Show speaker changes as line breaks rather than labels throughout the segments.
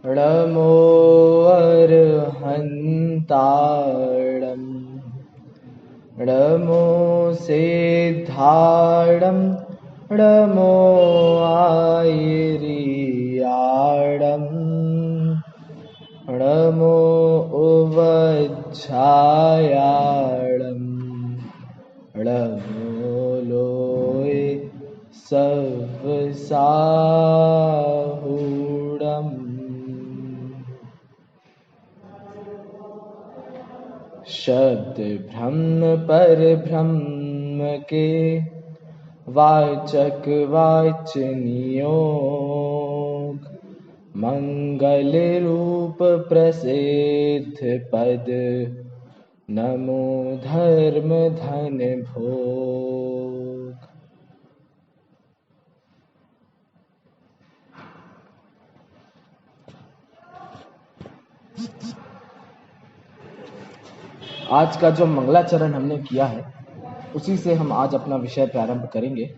णमो अर्हन्ताणम् णमो सिद्धाणम् णमो आयिर्याणम् णमो उवज्झायाणम् णमो लोय सवसाहूणम्। शब्द ब्रह्म पर ब्रह्म के वाचक वाच्य नियोग मंगल रूप प्रसिद्ध पद नमो धर्म धन भोग। आज का जो मंगलाचरण हमने किया है उसी से हम आज अपना विषय प्रारंभ करेंगे।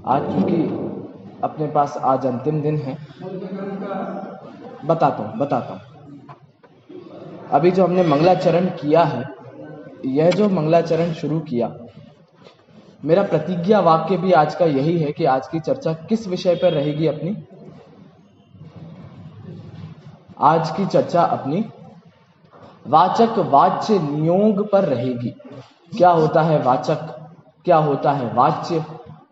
आज क्योंकि अपने पास आज अंतिम दिन है, बताता हूँ। अभी जो हमने मंगलाचरण किया है, यह जो मंगलाचरण शुरू किया, मेरा प्रतिज्ञा वाक्य भी आज का यही है कि आज की चर्चा किस विषय पर रहेगी अपनी? आज की चर्चा अपनी वाचक वाच्य नियोग पर रहेगी। क्या होता है वाचक, क्या होता है वाच्य,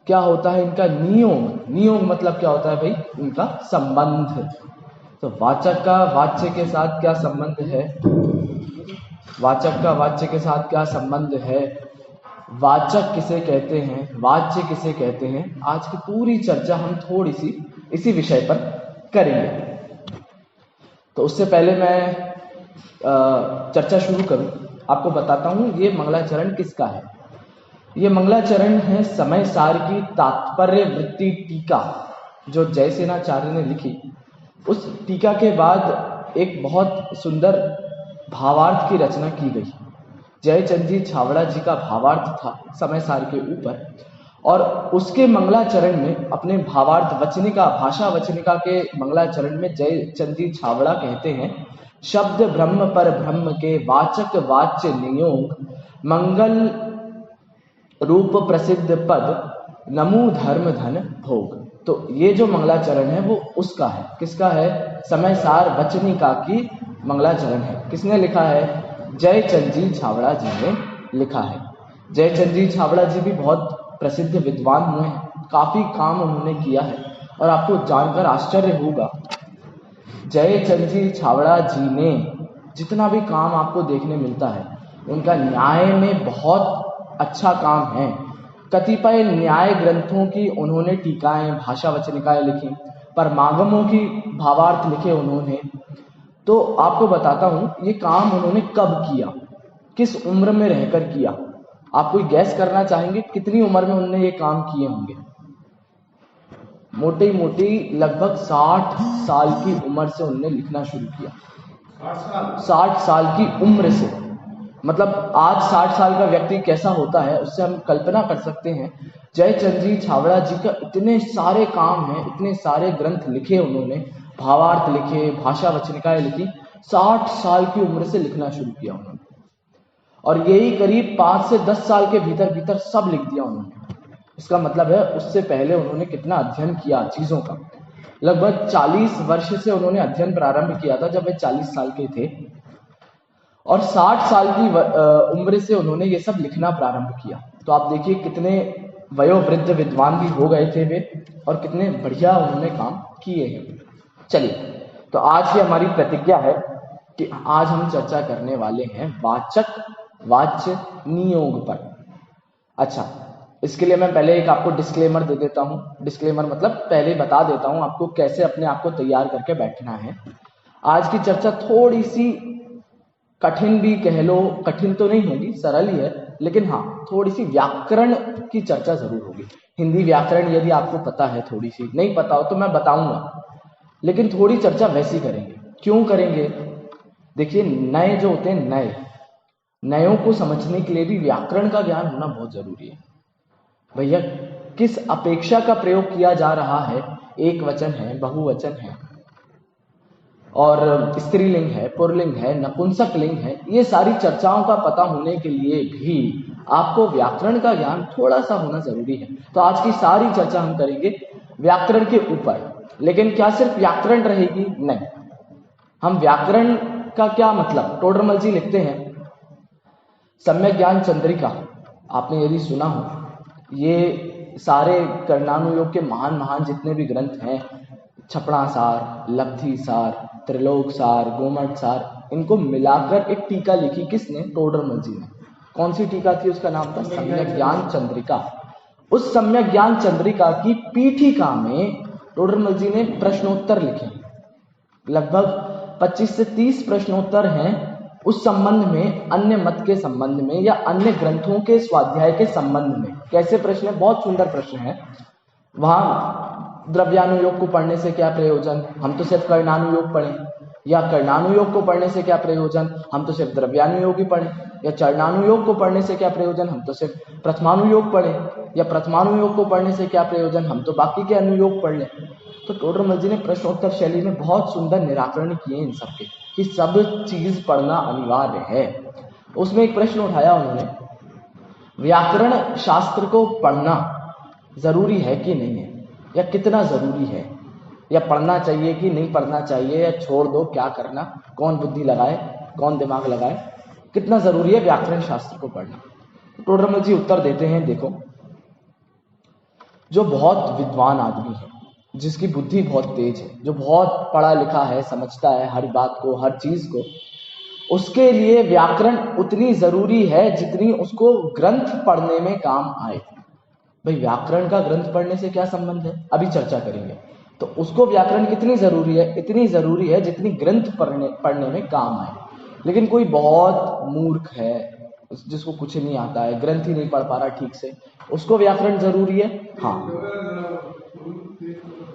क्या होता है इनका नियोग। नियोग मतलब क्या होता है भाई? इनका संबंध। तो वाचक का वाच्य के साथ क्या संबंध है? वाचक का वाच्य के साथ क्या संबंध है? वाचक किसे कहते हैं, वाच्य किसे कहते हैं? आज की पूरी चर्चा हम थोड़ी सी इसी विषय पर करेंगे। तो उससे पहले मैं चर्चा शुरू करूं, आपको बताता हूं ये मंगलाचरण किसका है। ये मंगलाचरण है समय सार की तात्पर्य वृत्ति टीका जो जयसेनाचार्य ने लिखी। उस टीका के बाद एक बहुत सुंदर भावार्थ की रचना की गई। जयचंद जी छावड़ा जी का भावार्थ था समय सार के ऊपर, और उसके मंगलाचरण में अपने भावार्थ वचनिका, भाषा वचनिका के मंगलाचरण में जयचंद जी छावड़ा कहते हैं, शब्द ब्रह्म पर ब्रह्म के वाचक वाच्य नियोग मंगल रूप प्रसिद्ध पद नमो धर्म धन भोग। तो ये जो मंगलाचरण है वो उसका है। किसका है? समय सार वचनिका की मंगलाचरण है। किसने लिखा है? जयचंद जी छावड़ा जी ने लिखा है। जयचंद जी छावड़ा जी भी बहुत प्रसिद्ध विद्वान हुए हैं, काफी काम उन्होंने किया है, और आपको जानकर आश्चर्य होगा जयचंद जी छावड़ा जी ने जितना भी काम आपको देखने मिलता है, उनका न्याय में बहुत अच्छा काम है। कतिपय न्याय ग्रंथों की उन्होंने टीकाएं, भाषा वचनिकाएं लिखी, परमागमों की भावार्थ लिखे उन्होंने। तो आपको बताता हूं ये काम उन्होंने कब किया, किस उम्र में रहकर किया। आप कोई गैस करना चाहेंगे कितनी उम्र में उन्होंने ये काम किए होंगे? मोटी मोटी लगभग 60 साल की उम्र से उन्होंने लिखना शुरू किया। 60 साल की उम्र से, मतलब आज 60 साल का व्यक्ति कैसा होता है उससे हम कल्पना कर सकते हैं। जयचंद जी छावड़ा जी का इतने सारे काम हैं, इतने सारे ग्रंथ लिखे उन्होंने, भावार्थ लिखे, भाषा वचनिकाएं लिखी। 60 साल की उम्र से लिखना शुरू किया उन्होंने, और यही करीब 5 से 10 साल के भीतर भीतर सब लिख दिया उन्होंने। इसका मतलब है उससे पहले उन्होंने कितना अध्ययन किया चीजों का। लगभग 40 वर्ष से उन्होंने अध्ययन प्रारंभ किया था जब वे 40 साल के थे, और 60 साल की उम्र से उन्होंने ये सब लिखना प्रारंभ किया। तो आप देखिए कितने वयोवृद्ध विद्वान भी हो गए थे वे, और कितने बढ़िया उन्होंने काम किए हैं। चलिए, तो आज की हमारी प्रतिज्ञा है कि आज हम चर्चा करने वाले हैं वाचक वाच्य नियोग पर। अच्छा, इसके लिए मैं पहले एक आपको डिस्क्लेमर दे देता हूं। डिस्क्लेमर मतलब पहले बता देता हूं आपको कैसे अपने आप को तैयार करके बैठना है। आज की चर्चा थोड़ी सी कठिन भी कह लो, कठिन तो नहीं होगी, सरल ही है, लेकिन हाँ थोड़ी सी व्याकरण की चर्चा जरूर होगी। हिंदी व्याकरण यदि आपको पता है, थोड़ी सी नहीं पता हो तो मैं बताऊंगा, लेकिन थोड़ी चर्चा वैसी करेंगे। क्यों करेंगे? देखिए, नए जो होते हैं, नयों को समझने के लिए भी व्याकरण का ज्ञान होना बहुत जरूरी है। भैया किस अपेक्षा का प्रयोग किया जा रहा है, एक वचन है, बहुवचन है, और स्त्रीलिंग है, पुल्लिंग है, नपुंसक लिंग है, ये सारी चर्चाओं का पता होने के लिए भी आपको व्याकरण का ज्ञान थोड़ा सा होना जरूरी है। तो आज की सारी चर्चा हम करेंगे व्याकरण के ऊपर। लेकिन क्या सिर्फ व्याकरण रहेगी? नहीं। हम व्याकरण का क्या मतलब, टोडरमल जी लिखते हैं सम्यक ज्ञान चंद्रिका, आपने यदि सुना हो, ये सारे कर्णानुयोग के महान महान जितने भी ग्रंथ हैं, छपड़ा सार, लब्धि सार, त्रिलोक सार, गोमट सार, इनको मिलाकर एक टीका लिखी। किसने? टोडरमल जी ने। कौन सी टीका थी? उसका नाम था सम्यक ज्ञान चंद्रिका। उस सम्यक ज्ञान चंद्रिका की पीठिका में टोडरमल जी ने प्रश्नोत्तर लिखे, लगभग 25 से 30 प्रश्नोत्तर हैं उस संबंध में, अन्य मत के संबंध में या अन्य ग्रंथों के स्वाध्याय के संबंध में। कैसे प्रश्न है? बहुत सुंदर प्रश्न है। वहां द्रव्यानुयोग को पढ़ने से क्या प्रयोजन, हम तो सिर्फ कर्णानुयोग पढ़ें, या कर्णानुयोग को पढ़ने से क्या प्रयोजन, हम तो सिर्फ द्रव्यानुयोग ही पढ़ें, या चरणानुयोग को पढ़ने से क्या प्रयोजन, हम तो सिर्फ प्रथमानुयोग पढ़ें, या प्रथमानुयोग को पढ़ने से क्या प्रयोजन, हम तो बाकी के अनुयोग पढ़ लें। तो टोडरमल जी ने प्रश्नोत्तर शैली में बहुत सुंदर निराकरण किए इन सबके, कि सब चीज पढ़ना अनिवार्य है। उसमें एक प्रश्न उठाया उन्होंने, व्याकरण शास्त्र को पढ़ना जरूरी है कि नहीं है, या कितना जरूरी है, या पढ़ना चाहिए कि नहीं पढ़ना चाहिए, या छोड़ दो, क्या करना, कौन बुद्धि लगाए, कौन दिमाग लगाए, कितना जरूरी है व्याकरण शास्त्र को पढ़ना। टोडरमल जी उत्तर देते हैं, देखो, जो बहुत विद्वान आदमी है, जिसकी बुद्धि बहुत तेज है, जो बहुत पढ़ा लिखा है, समझता है हर बात को, हर चीज को, उसके लिए व्याकरण उतनी जरूरी है जितनी उसको ग्रंथ पढ़ने में काम आए। भाई व्याकरण का ग्रंथ पढ़ने से क्या संबंध है, अभी चर्चा करेंगे। तो उसको व्याकरण कितनी जरूरी है? इतनी जरूरी है जितनी ग्रंथ पढ़ने में काम आए। लेकिन कोई बहुत मूर्ख है, जिसको कुछ नहीं आता है, ग्रंथ ही नहीं पढ़ पा रहा ठीक से, उसको व्याकरण जरूरी है? हाँ,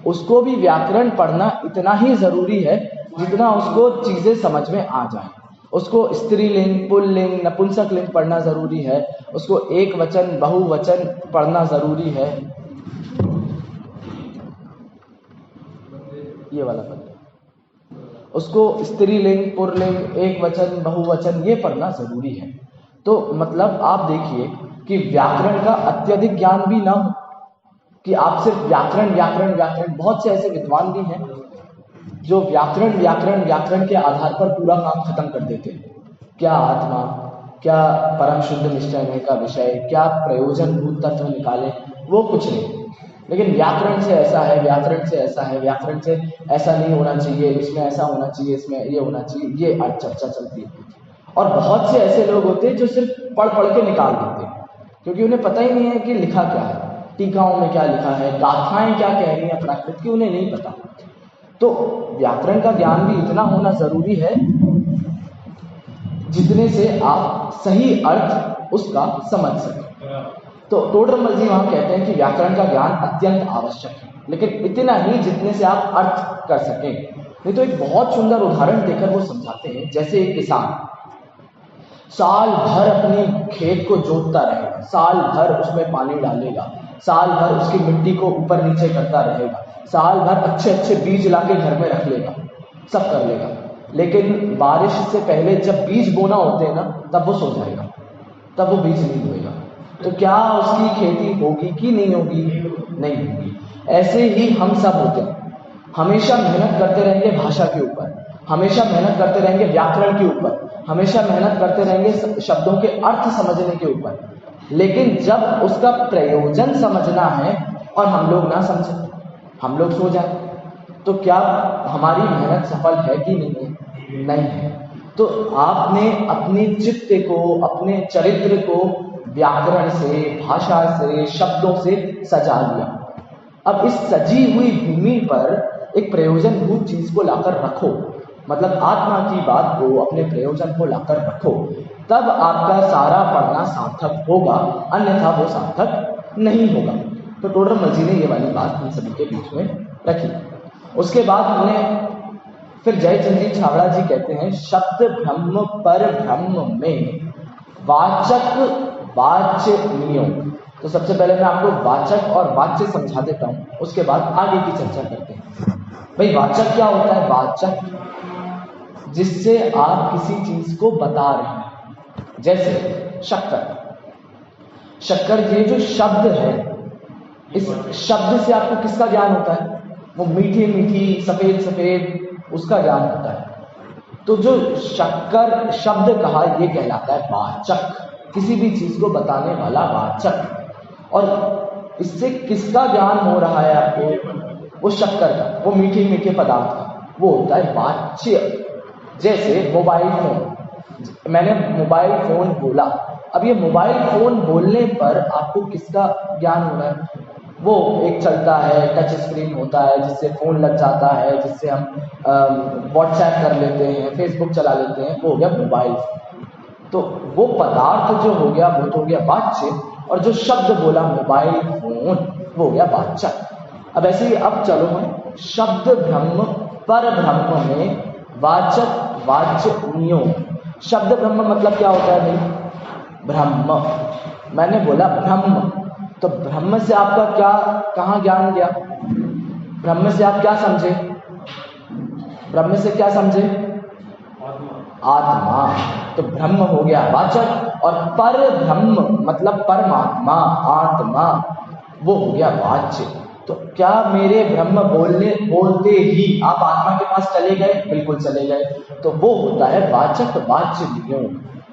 उसको भी व्याकरण पढ़ना इतना ही जरूरी है जितना उसको चीजें समझ में आ जाए। उसको स्त्रीलिंग, पुल्लिंग, नपुंसक लिंग पढ़ना जरूरी है, उसको एक वचन, बहुवचन पढ़ना जरूरी है। ये वाला पद, उसको स्त्रीलिंग, पुल्लिंग, एक वचन, बहुवचन ये पढ़ना जरूरी है। तो मतलब आप देखिए कि व्याकरण का अत्यधिक ज्ञान भी ना हो, कि आप सिर्फ व्याकरण व्याकरण व्याकरण, बहुत से ऐसे विद्वान भी हैं जो व्याकरण व्याकरण व्याकरण के आधार पर पूरा काम खत्म कर देते हैं। क्या आत्मा, क्या परम शुद्ध निश्चय का विषय, क्या प्रयोजन भूत तत्व निकाले, वो कुछ नहीं। लेकिन व्याकरण से ऐसा है, व्याकरण से ऐसा है, व्याकरण से ऐसा नहीं होना चाहिए, इसमें ऐसा होना चाहिए, इसमें ये होना चाहिए, ये आज चर्चा चलती है। और बहुत से ऐसे लोग होते हैं जो सिर्फ पढ़ पढ़ के निकाल देते हैं, क्योंकि उन्हें पता ही नहीं है कि लिखा क्या है, टीकाओं में क्या लिखा है, गाथाएं क्या कह रही हैं प्राकृत की, उन्हें नहीं पता। तो व्याकरण का ज्ञान भी इतना होना जरूरी है जितने से आप सही अर्थ उसका समझ सकें। तो टोडरमल जी वहां कहते हैं कि व्याकरण का ज्ञान अत्यंत आवश्यक है, लेकिन इतना ही जितने से आप अर्थ कर सकें। नहीं तो एक बहुत सुंदर उदाहरण देकर वो समझाते हैं, जैसे एक किसान साल भर अपनी खेत को जोतता रहेगा, साल भर उसमें पानी डालेगा, साल भर उसकी मिट्टी को ऊपर नीचे करता रहेगा, साल भर अच्छे अच्छे बीज लाके घर में रख लेगा, सब कर लेगा, लेकिन बारिश से पहले जब बीज बोना होते हैं ना, तब वो सो जाएगा, तब वो बीज नहीं बोएगा। तो क्या उसकी खेती होगी कि नहीं होगी? नहीं होगी। ऐसे ही हम सब होते हैं, हमेशा मेहनत करते रहेंगे भाषा के ऊपर, हमेशा मेहनत करते रहेंगे व्याकरण के ऊपर, हमेशा मेहनत करते रहेंगे शब्दों के अर्थ समझने के ऊपर, लेकिन जब उसका प्रयोजन समझना है और हम लोग ना समझे, हम लोग सो जाए, तो क्या हमारी मेहनत सफल है कि नहीं है? नहीं है। तो आपने अपने चित्त को, अपने चरित्र को व्याकरण से, भाषा से, शब्दों से सजा लिया। अब इस सजी हुई भूमि पर एक प्रयोजनभूत चीज को लाकर रखो, मतलब आत्मा की बात को, अपने प्रयोजन को लाकर रखो, तब आपका सारा पढ़ना सार्थक होगा, अन्यथा वो सार्थक नहीं होगा। तो टोडरमल जी ने ये वाली बात हम सभी के बीच में रखी। उसके बाद हमने फिर जयचंद जी छाबड़ा जी कहते हैं, शब्द ब्रह्म पर ब्रह्म में वाचक वाच्य नियोग। तो सबसे पहले मैं आपको वाचक और वाच्य समझा देता हूं, उसके बाद आगे की चर्चा करते हैं। भाई वाचक क्या होता है? वाचक जिससे आप किसी चीज को बता रहे हैं। जैसे शक्कर, शक्कर ये जो शब्द है, इस शब्द से आपको किसका ज्ञान होता है? वो मीठी मीठी सफेद सफेद उसका ज्ञान होता है। तो जो शक्कर शब्द कहा, ये कहलाता है वाचक, किसी भी चीज को बताने वाला वाचक। और इससे किसका ज्ञान हो रहा है आपको? वो शक्कर का, वो मीठे मीठे पदार्थ का, वो होता है वाच्य। जैसे मोबाइल फोन, मैंने मोबाइल फोन बोला, अब ये मोबाइल फोन बोलने पर आपको किसका ज्ञान हो रहा है? वो एक चलता है, टच स्क्रीन होता है जिससे फोन लग जाता है, जिससे हम व्हाट्सएप कर लेते हैं, फेसबुक चला लेते हैं, वो हो गया मोबाइल। तो वो पदार्थ जो हो गया वो तो हो गया वाच्य, और जो शब्द बोला मोबाइल फोन, वो हो गया वाचक। अब ऐसे ही अब चलो हम शब्द ब्रह्म पर ब्रह्म में वाचक वाच्य नियोग। शब्द ब्रह्म मतलब क्या होता है भाई? ब्रह्म। मैंने बोला ब्रह्म, तो ब्रह्म से आपका क्या, कहां ज्ञान गया? ब्रह्म से आप क्या समझे? ब्रह्म से क्या समझे? आत्मा। तो ब्रह्म हो गया वाचक, और पर ब्रह्म मतलब परमात्मा, आत्मा, वो हो गया वाच्य। तो क्या मेरे ब्रह्म बोलते ही आप आत्मा के पास चले गए? बिल्कुल चले गए। तो वो होता है वाचक वाच्य नियोग,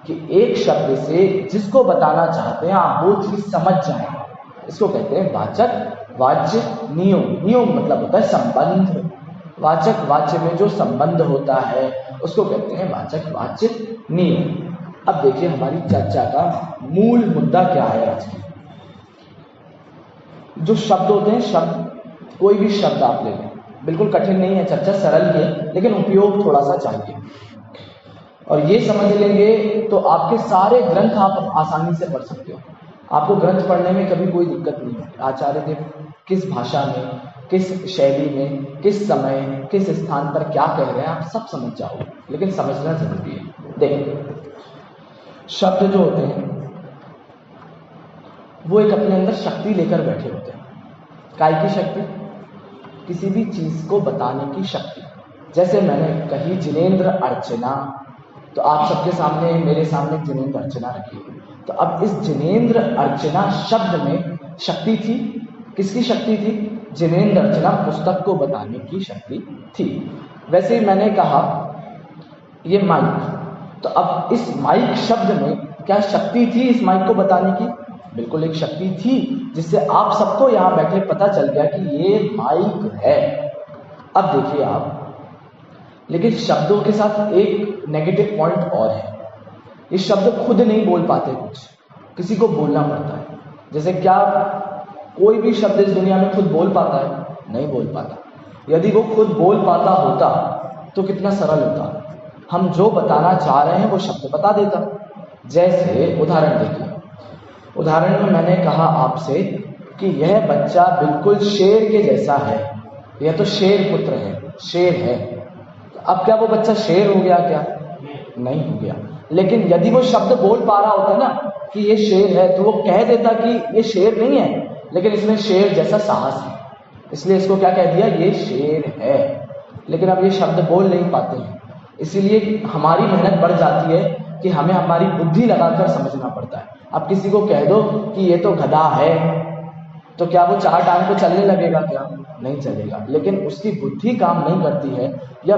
कि एक शब्द से जिसको बताना चाहते हैं आप वो चीज समझ जाए, इसको कहते हैं वाचक वाच्य नियोग। नियोग मतलब होता है संबंध। वाचक वाच्य में जो संबंध होता है उसको कहते हैं वाचक वाच्य नियोग। अब देखिए हमारी चर्चा का मूल मुद्दा क्या है आज की। जो शब्द होते हैं, शब्द, कोई भी शब्द आप ले लें, बिल्कुल कठिन नहीं है, चर्चा सरल ही है, लेकिन उपयोग थोड़ा सा चाहिए। और ये समझ लेंगे तो आपके सारे ग्रंथ आप आसानी से पढ़ सकते हो। आपको ग्रंथ पढ़ने में कभी कोई दिक्कत नहीं है। आचार्य देव किस भाषा में, किस शैली में, किस समय, किस स्थान पर क्या कह रहे हैं, आप सब समझ जाओगे, लेकिन समझना जरूरी है। देखिए, शब्द जो होते हैं वो एक अपने अंदर शक्ति लेकर बैठे होते हैं। काय की शक्ति? किसी भी चीज को बताने की शक्ति। जैसे मैंने कही जिनेंद्र अर्चना, तो आप सबके सामने, मेरे सामने जिनेंद्र अर्चना रखी है। तो अब इस जिनेंद्र अर्चना शब्द में शक्ति थी। किसकी शक्ति थी? जिनेंद्र अर्चना पुस्तक को बताने की शक्ति थी। वैसे ही मैंने कहा ये माइक, तो अब इस माइक शब्द में क्या शक्ति थी इस माइक को बताने की? बिल्कुल एक शक्ति थी, जिससे आप सबको यहां बैठे पता चल गया कि ये माइक है। अब देखिए आप, लेकिन शब्दों के साथ एक नेगेटिव पॉइंट और है। ये शब्द खुद नहीं बोल पाते, कुछ किसी को बोलना पड़ता है। जैसे क्या कोई भी शब्द इस दुनिया में खुद बोल पाता है? नहीं बोल पाता। यदि वो खुद बोल पाता होता तो कितना सरल होता, हम जो बताना चाह रहे हैं वो शब्द बता देता। जैसे उदाहरण देखिए, उदाहरण में मैंने कहा आपसे कि यह बच्चा बिल्कुल शेर के जैसा है, यह तो शेर पुत्र है, शेर है। अब क्या वो बच्चा शेर हो गया? क्या नहीं हो गया। लेकिन यदि वो शब्द बोल पा रहा होता ना कि ये शेर है, तो वो कह देता कि ये शेर नहीं है, लेकिन इसमें शेर जैसा साहस है, इसलिए इसको क्या कह दिया? ये शेर है। लेकिन अब ये शब्द बोल नहीं पाते हैं, इसीलिए हमारी मेहनत बढ़ जाती है कि हमें हमारी बुद्धि लगाकर समझना पड़ता है। अब किसी को कह दो कि ये तो गधा है, तो क्या वो चार टांग को चलने लगेगा? क्या नहीं चलेगा। लेकिन उसकी बुद्धि काम नहीं करती है। या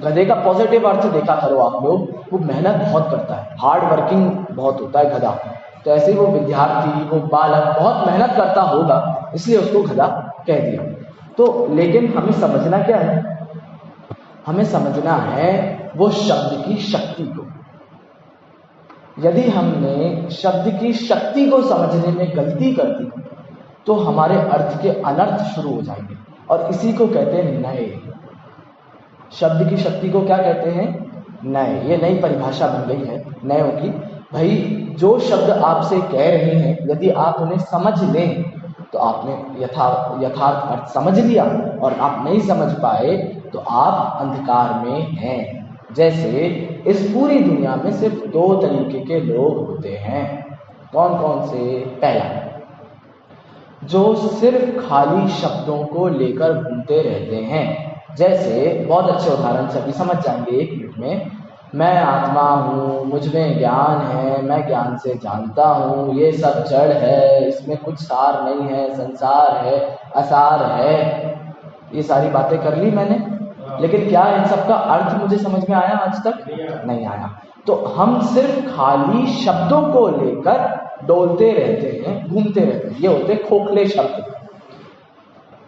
गधे का पॉजिटिव अर्थ देखा करो आप लोग, वो मेहनत बहुत करता है, हार्ड वर्किंग बहुत होता है गधा। तो ऐसे ही वो विद्यार्थी, वो बालक बहुत मेहनत करता होगा, इसलिए उसको गधा कह दिया। तो लेकिन हमें समझना क्या है? हमें समझना है वो शब्द की शक्ति को। यदि हमने शब्द की शक्ति को समझने में गलती कर दी तो हमारे अर्थ के अनर्थ शुरू हो जाएंगे, और इसी को कहते हैं नए। शब्द की शक्ति को क्या कहते हैं? नए। ये नई परिभाषा बन गई है नयों की। भाई जो शब्द आपसे कह रहे हैं, यदि आप उन्हें समझ लें तो आपने यथार्थ अर्थ समझ लिया, और आप नहीं समझ पाए तो आप अंधकार में हैं। जैसे इस पूरी दुनिया में सिर्फ दो तरीके के लोग होते हैं। कौन कौन से? पहला, जो सिर्फ खाली शब्दों को लेकर घूमते रहते हैं, जैसे बहुत अच्छे उदाहरण से अभी समझ जाएंगे 1 मिनट में। मैं आत्मा हूँ, मुझ में ज्ञान है, मैं ज्ञान से जानता हूँ, ये सब जड़ है, इसमें कुछ सार नहीं है, संसार है, असार है, ये सारी बातें कर ली मैंने, लेकिन क्या इन सब का अर्थ मुझे समझ में आया? आज तक नहीं आया। तो हम सिर्फ खाली शब्दों को लेकर डोलते रहते हैं, घूमते रहते हैं, ये होते खोखले शब्द।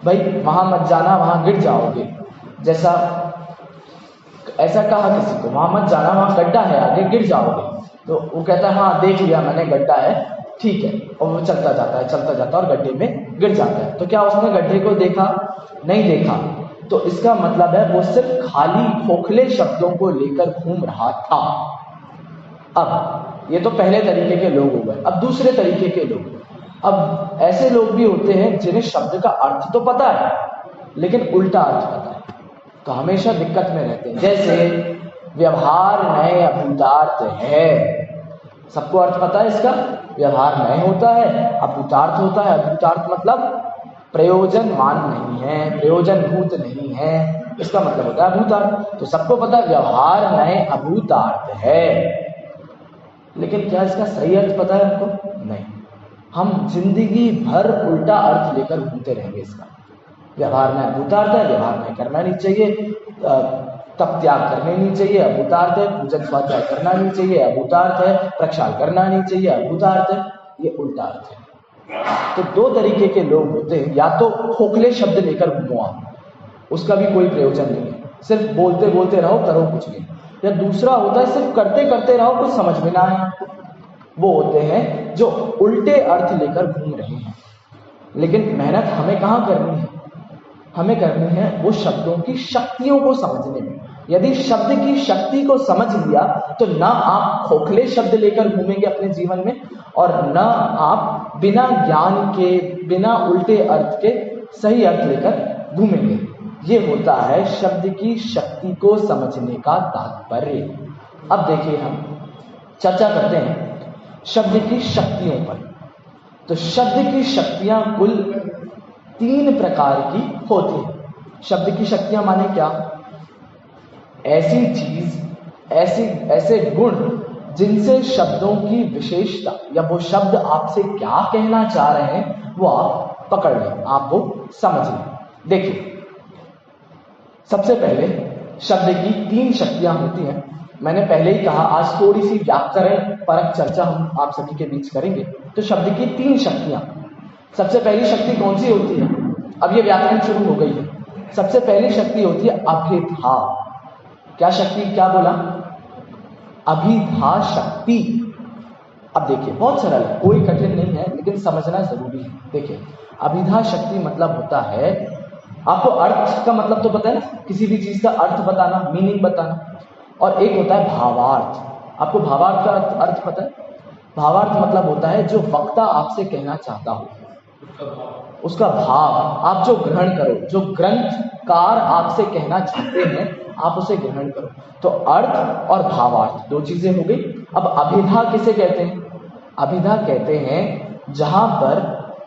भाई वहां मत जाना, वहां गिर जाओगे, जैसा ऐसा कहा किसी को, वहां मत जाना, वहां गड्ढा है, आगे गिर जाओगे, तो वो कहता है हाँ देख लिया मैंने गड्ढा है, ठीक है, और वो चलता जाता है और गड्ढे में गिर जाता है। तो क्या उसने गड्ढे को देखा? नहीं देखा। तो इसका मतलब है वो सिर्फ खाली खोखले शब्दों को लेकर घूम रहा था। अब ये तो पहले तरीके के लोग हो गए। अब दूसरे तरीके के लोग, अब ऐसे लोग भी होते हैं जिन्हें शब्द का अर्थ तो पता है लेकिन उल्टा अर्थ पता है, तो हमेशा दिक्कत में रहते हैं। जैसे व्यवहार नए अभूतार्थ है, सबको अर्थ पता है इसका, व्यवहार नए होता है, अभूतार्थ होता है। अभूतार्थ मतलब प्रयोजनवान नहीं है, प्रयोजनभूत नहीं है, इसका मतलब होता है अभूतार्थ। तो सबको पता है व्यवहार नए अभूतार्थ है, लेकिन क्या इसका सही अर्थ पता है हमको? नहीं। हम जिंदगी भर उल्टा अर्थ लेकर घूमते रहेंगे इसका। व्यवहार में अभूतार्थ है, व्यवहार में करना नहीं चाहिए, तप त्याग करने नहीं चाहिए, अभूतार्थ है, पूजन स्वाध्याय करना नहीं चाहिए, अभूतार्थ है, प्रक्षाल करना नहीं चाहिए, अभूतार्थ है, ये उल्टा अर्थ है। तो 2 तरीके के लोग होते हैं, या तो खोखले शब्द लेकर घूमो आप, उसका भी कोई प्रयोजन नहीं है, सिर्फ बोलते बोलते रहो, करो कुछ नहीं। या दूसरा होता है सिर्फ करते करते रहो, कुछ समझ में ना आए आपको, वो होते हैं जो उल्टे अर्थ लेकर घूम रहे हैं। लेकिन मेहनत हमें कहाँ करनी है? हमें करनी है वो शब्दों की शक्तियों को समझने में। यदि शब्द की शक्ति को समझ लिया तो ना आप खोखले शब्द लेकर घूमेंगे अपने जीवन में, और ना आप बिना ज्ञान के, बिना उल्टे अर्थ के सही अर्थ लेकर घूमेंगे। ये होता है शब्द की शक्ति को समझने का तात्पर्य। अब देखिए हम चर्चा करते हैं शब्द की शक्तियों पर। तो शब्द की शक्तियां कुल 3 प्रकार की होती है। शब्द की शक्तियां माने क्या? ऐसी चीज, ऐसे गुण जिनसे शब्दों की विशेषता या वो शब्द आपसे क्या कहना चाह रहे हैं वो आप पकड़ लें, आप वो समझ लें। देखिए सबसे पहले शब्द की 3 शक्तियां होती हैं। मैंने पहले ही कहा आज थोड़ी सी व्याकरण परक चर्चा हम आप सभी के बीच करेंगे। तो शब्द की 3 शक्तियां, सबसे पहली शक्ति कौन सी होती है? अब ये व्याकरण शुरू हो गई है। सबसे पहली शक्ति होती है अभिधा। क्या शक्ति? क्या बोला? अभिधा शक्ति। अब देखिए बहुत सरल है, कोई कठिन नहीं है, लेकिन समझना जरूरी है। देखिए अभिधा शक्ति मतलब होता है, आपको अर्थ का मतलब तो पता है ना, किसी भी चीज का अर्थ बताना, मीनिंग बताना। और एक होता है भावार्थ। आपको भावार्थ का अर्थ पता है? भावार्थ मतलब होता है जो वक्ता आपसे कहना चाहता हो, उसका भाव आप जो ग्रहण करो, जो ग्रंथकार आपसे कहना चाहते हैं आप उसे ग्रहण करो। तो अर्थ और भावार्थ 2 चीजें हो गई। अब अभिधा किसे कहते हैं? अभिधा कहते हैं जहां पर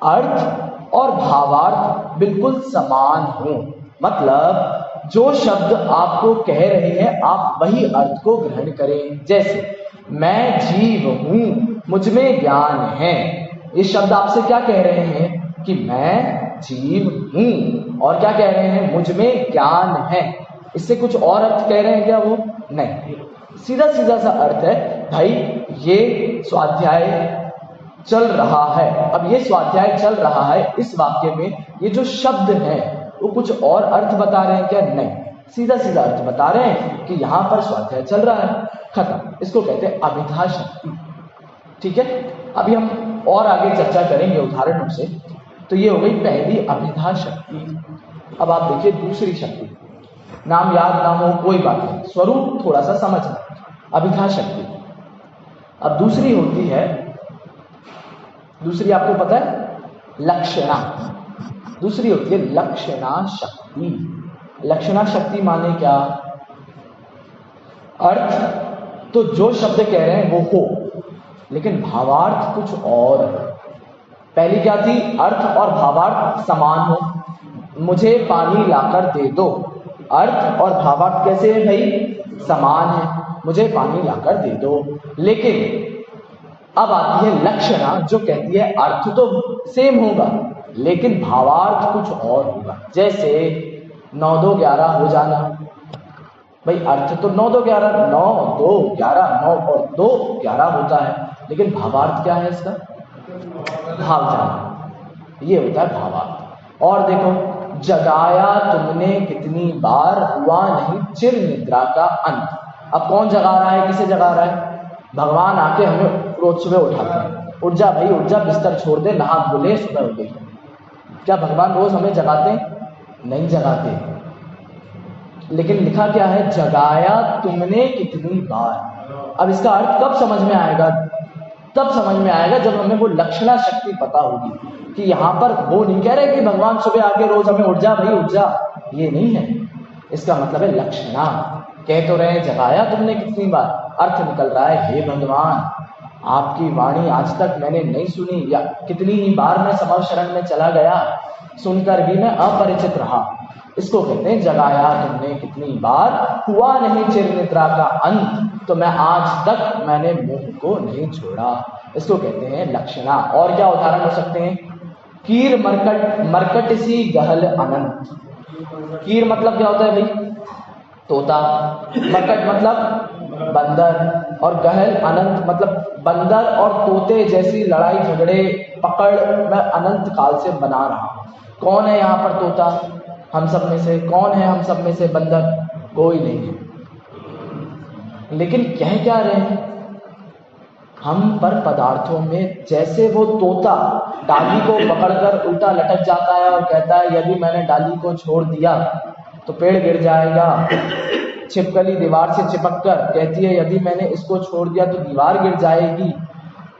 अर्थ और भावार्थ बिल्कुल समान हो, मतलब जो शब्द आपको कह रहे हैं आप वही अर्थ को ग्रहण करें। जैसे मैं जीव हूं, मुझ में ज्ञान है, ये शब्द आपसे क्या कह रहे हैं कि मैं जीव हूं, और क्या कह रहे हैं? मुझ में ज्ञान है। इससे कुछ और अर्थ कह रहे हैं क्या वो? नहीं, सीधा सीधा सा अर्थ है भाई ये स्वाध्याय चल रहा है। अब ये स्वाध्याय चल रहा है, इस वाक्य में ये जो शब्द हैं वो कुछ और अर्थ बता रहे हैं क्या? नहीं, सीधा सीधा अर्थ बता रहे हैं कि यहां पर स्वाध्याय चल रहा है, खत्म। इसको कहते हैं अभिधा शक्ति। ठीक है, अभी हम और आगे चर्चा करेंगे उदाहरणों से। तो ये हो गई पहली अभिधा शक्ति। अब आप देखिए दूसरी शक्ति, नाम याद ना हो कोई बात नहीं, स्वरूप थोड़ा सा समझना। अभिधा शक्ति अब दूसरी होती है, दूसरी आपको पता है लक्षणा। दूसरी होती है लक्षणा शक्ति। लक्षणा शक्ति माने क्या? अर्थ तो जो शब्द कह रहे हैं वो हो, लेकिन भावार्थ कुछ और है। पहली क्या थी? अर्थ और भावार्थ समान हो। मुझे पानी लाकर दे दो, अर्थ और भावार्थ कैसे है भाई? समान है। मुझे पानी लाकर दे दो। लेकिन अब आती है लक्षणा जो कहती है अर्थ तो सेम होगा लेकिन भावार्थ कुछ और होगा। जैसे 9 2 11 हो जाना। भाई अर्थ तो 9 2 11, 9 2 11, 9 और 2 11 होता है, लेकिन भावार्थ क्या है इसका? भाव जाना, ये होता है भावार्थ। और देखो, जगाया तुमने कितनी बार, हुआ नहीं चिर निद्रा का अंत। अब कौन जगा रहा है, किसे जगा रहा है? भगवान आके हमें रोज सुबह उठाते हैं, उठ जा भाई उठ जा, बिस्तर छोड़ दे, नहा धो ले, सुबह हो गई। क्या भगवान रोज हमें जगाते? नहीं जगाते। लेकिन लिखा क्या है? जगाया तुमने कितनी बार। अब इसका अर्थ कब समझ में आएगा? तब समझ में आएगा जब हमें वो लक्षणा शक्ति पता होगी कि यहाँ पर वो नहीं कह रहे कि भगवान सुबह आके रोज हमें उठ जा भाई उठ जा, ये नहीं है। इसका मतलब है लक्षणा। कह तो रहे हैं जगाया तुमने कितनी बार, अर्थ निकल रहा है हे भगवान आपकी वाणी आज तक मैंने नहीं सुनी, या कितनी ही बार मैं समर शरण में चला गया, सुनकर भी मैं अपरिचित रहा। इसको कहते हैं जगाया तुमने कितनी बार, हुआ नहीं चिर निद्रा का अंत, तो मैं आज तक मैंने मुंह को नहीं छोड़ा। इसको कहते हैं लक्षणा। और क्या उदाहरण हो सकते हैं? कीर मरकट, मरकट सी गहल अनंत। कीर मतलब क्या होता है भाई? तोता। मरकट मतलब बंदर। और गहल अनंत मतलब बंदर और तोते जैसी लड़ाई झगड़े पकड़ मैं अनंत काल से बना रहा हूं। कौन है यहाँ पर तोता हम सब में से? कौन है हम सब में से बंदर? कोई नहीं है। लेकिन कह क्या रहे हैं? हम पर पदार्थों में जैसे वो तोता डाली को पकड़कर उल्टा लटक जाता है और कहता है यदि मैंने डाली को छोड़ दिया तो पेड़ गिर जाएगा। छिपकली दीवार से चिपककर कहती है यदि मैंने इसको छोड़ दिया तो दीवार गिर जाएगी।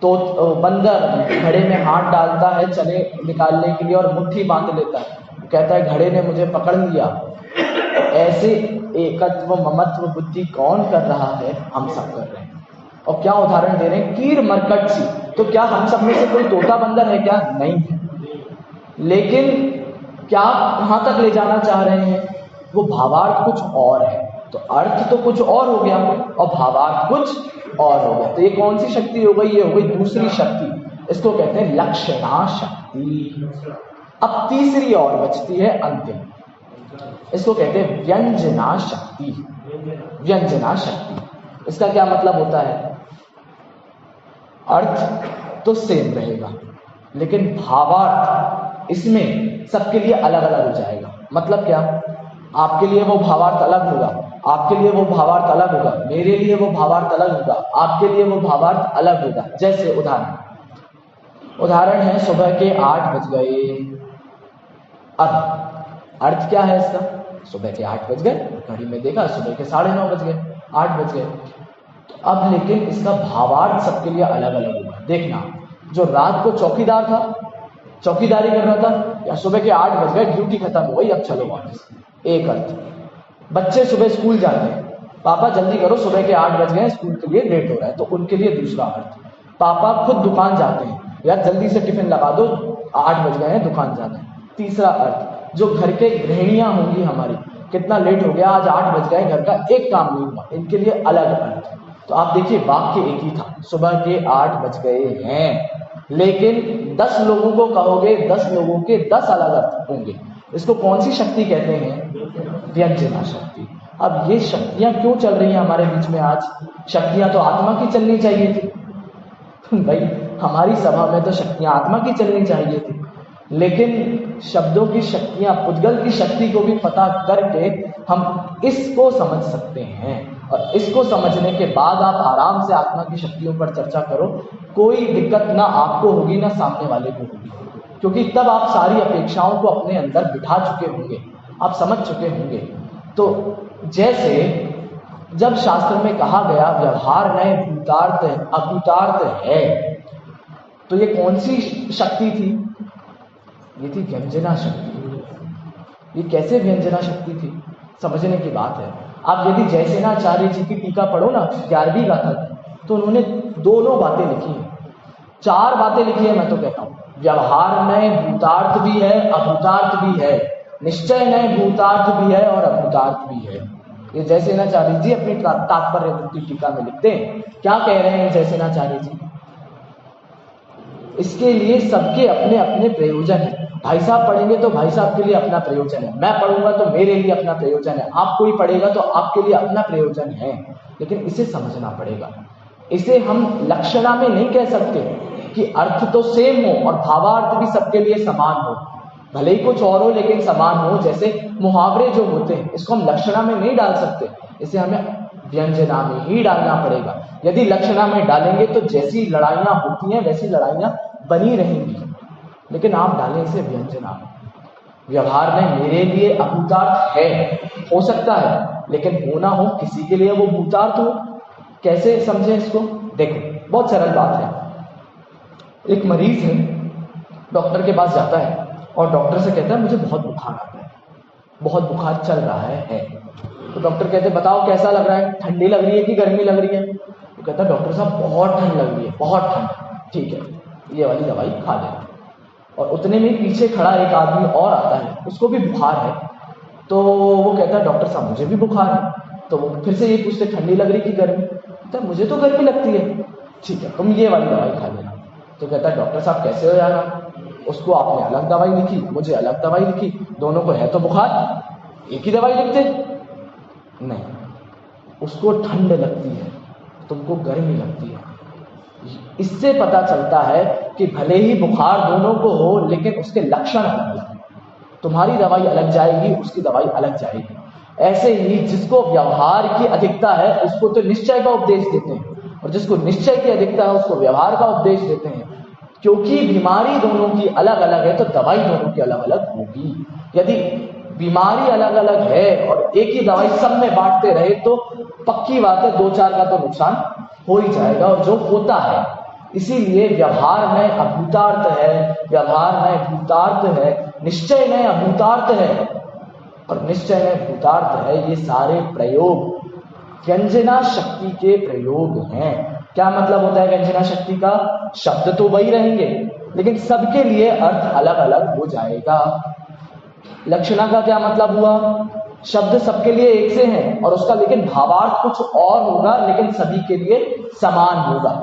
तो बंदर घड़े में हाथ डालता है चने निकालने के लिए और मुट्ठी बांध लेता है, कहता है घड़े ने मुझे पकड़ लिया। ऐसे एकत्व ममत्व बुद्धि कौन कर रहा है? हम सब कर रहे हैं। और क्या उदाहरण दे रहे हैं? कीर मरकट सी। तो क्या हम सब में से कोई तोता बंदर है क्या? नहीं है। लेकिन क्या कहां तक ले जाना चाह रहे हैं? वो भावार्थ कुछ और है। तो अर्थ तो कुछ और हो गया और भावार्थ कुछ और हो गया। तो ये कौन सी शक्ति हो गई? ये हो गई दूसरी शक्ति। इसको कहते हैं लक्षणा शक्ति। अब तीसरी और बचती है अंतिम, इसको कहते हैं व्यंजना शक्ति। व्यंजना शक्ति, इसका क्या मतलब होता है? अर्थ तो सेम रहेगा लेकिन भावार्थ इसमें सबके लिए अलग अलग हो जाएगा। मतलब क्या? आपके लिए वो भावार्थ अलग होगा, आपके लिए वो भावार्थ अलग होगा, मेरे लिए वो भावार्थ अलग होगा, आपके लिए वो भावार्थ अलग होगा। जैसे उदाहरण है सुबह के 8 बज गए। अब अर्थ क्या है इसका? सुबह के 8 बज गए, घड़ी में देखा सुबह के 9:30 बज गए, 8 बज गए। तो अब लेकिन इसका भावार्थ सबके लिए अलग अलग होगा। देखना, जो रात को चौकीदार था, चौकीदारी कर रहा था, या सुबह के 8 बज गए ड्यूटी खत्म हो गई अब चलो वापस, एक अर्थ। बच्चे सुबह स्कूल जाते हैं, पापा जल्दी करो सुबह के 8 बज गए स्कूल के लिए लेट हो रहा है, तो उनके लिए दूसरा अर्थ। पापा खुद दुकान जाते हैं, यार जल्दी से टिफिन लगा दो 8 बज गए हैं दुकान जाना है, तीसरा अर्थ। जो घर के गृहिणियां होंगी हमारी, कितना लेट हो गया आज 8 बज गए घर का एक काम नहीं हुआ, इनके लिए अलग अर्थ। तो आप देखिए वाक्य एक ही था, सुबह के 8 बज गए हैं, लेकिन 10 लोगों को कहोगे 10 लोगों के 10 अलग अर्थ होंगे। इसको कौन सी शक्ति कहते हैं? व्यंजना शक्ति। अब ये शक्तियां क्यों चल रही हैं हमारे बीच में आज? शक्तियां तो आत्मा की चलनी चाहिए थी भाई, हमारी सभा में तो शक्तियां आत्मा की चलनी चाहिए थी, लेकिन शब्दों की शक्तियां, पुद्गल की शक्ति को भी पता करके हम इसको समझ सकते हैं। और इसको समझने के बाद आप आराम से आत्मा की शक्तियों पर चर्चा करो, कोई दिक्कत ना आपको होगी ना सामने वाले को होगी, क्योंकि तब आप सारी अपेक्षाओं को अपने अंदर बिठा चुके होंगे, आप समझ चुके होंगे। तो जैसे जब शास्त्र में कहा गया व्यवहार नए भूतार्थ अभूतार्थ है, तो ये कौन सी शक्ति थी? ये थी व्यंजना शक्ति। ये कैसे व्यंजना शक्ति थी? समझने की बात है। आप यदि जयसेनाचार्य जी की टीका पढ़ो ना 11वीं गाथा की, तो उन्होंने दोनों बातें लिखी हैं, 4 बातें लिखी है। मैं तो कहता हूं व्यवहार में भूतार्थ भी है अभूतार्थ भी है, निश्चय नय भूतार्थ भी है और अभूतार्थ भी है। ये जयसेनाचार्य जी अपनी तात्पर्य वृत्ति टीका में लिखते हैं। क्या कह रहे हैं जयसेनाचार्य जी? इसके लिए सबके अपने अपने प्रयोजन है। भाई साहब पढ़ेंगे तो भाई साहब के लिए अपना प्रयोजन है, मैं पढ़ूंगा तो मेरे लिए अपना प्रयोजन है, आप कोई पढ़ेगा तो आपके लिए अपना प्रयोजन है। लेकिन इसे समझना पड़ेगा। इसे हम लक्षणा में नहीं कह सकते कि अर्थ तो सेम हो और भावार्थ भी सबके लिए समान हो, भले ही कुछ और हो लेकिन समान हो। जैसे मुहावरे जो होते हैं, इसको हम लक्षणा में नहीं डाल सकते, इसे हमें व्यंजना में ही डालना पड़ेगा। यदि लक्षणा में डालेंगे तो जैसी लड़ाइयां होती हैं वैसी लड़ाइयां बनी रहेंगी, लेकिन आप डालें इसे व्यंजना में। व्यवहार में मेरे लिए अभूतार्थ है, हो सकता है, लेकिन होना हो किसी के लिए वो भूतार्थ हो। कैसे समझे इसको? देखो, बहुत सरल बात है। एक मरीज है, डॉक्टर के पास जाता है और डॉक्टर से कहता है मुझे बहुत बुखार आता है, बहुत बुखार चल रहा है। तो डॉक्टर कहते हैं बताओ कैसा लग रहा है, ठंडी लग रही है कि गर्मी लग रही है? तो कहता है डॉक्टर साहब बहुत ठंड लग रही है, बहुत ठंड। ठीक है, ये वाली दवाई खा लेना। और उतने में पीछे खड़ा एक आदमी और आता है, उसको भी बुखार है। तो वो कहता है डॉक्टर साहब मुझे भी बुखार है। तो वो फिर से ये पूछते ठंडी लग रही कि गर्मी? कहता है मुझे तो गर्मी लगती है। ठीक है, तुम ये वाली दवाई खा लेना। तो कहता है डॉक्टर साहब कैसे हो जाएगा? उसको आपने अलग दवाई लिखी, मुझे अलग दवाई लिखी, दोनों को है तो बुखार, एक ही दवाई लिखते? नहीं, उसको ठंड लगती है, तुमको गर्मी लगती है। इससे पता चलता है कि भले ही बुखार दोनों को हो लेकिन उसके लक्षण अलग अलग हैं। तुम्हारी दवाई अलग जाएगी, उसकी दवाई अलग जाएगी। ऐसे ही जिसको व्यवहार की अधिकता है उसको तो निश्चय का उपदेश देते हैं, और जिसको निश्चय की अधिकता है उसको व्यवहार का उपदेश देते हैं। क्योंकि बीमारी दोनों की अलग अलग है तो दवाई दोनों की अलग अलग होगी। यदि बीमारी अलग अलग है और एक ही दवाई सब में बांटते रहे तो पक्की बात है दो चार का तो नुकसान हो ही जाएगा, और जो होता है। इसीलिए व्यवहार में अभूतार्थ है, व्यवहार में भूतार्थ है, निश्चय में अभूतार्थ है और निश्चय में भूतार्थ है। ये सारे प्रयोग व्यंजना शक्ति के प्रयोग हैं। क्या मतलब होता है व्यंजना शक्ति का? शब्द तो वही रहेंगे लेकिन सबके लिए अर्थ अलग अलग हो जाएगा। लक्षणा का क्या मतलब हुआ? शब्द सबके लिए एक से हैं और उसका लेकिन भावार्थ कुछ और होगा, लेकिन सभी के लिए समान होगा।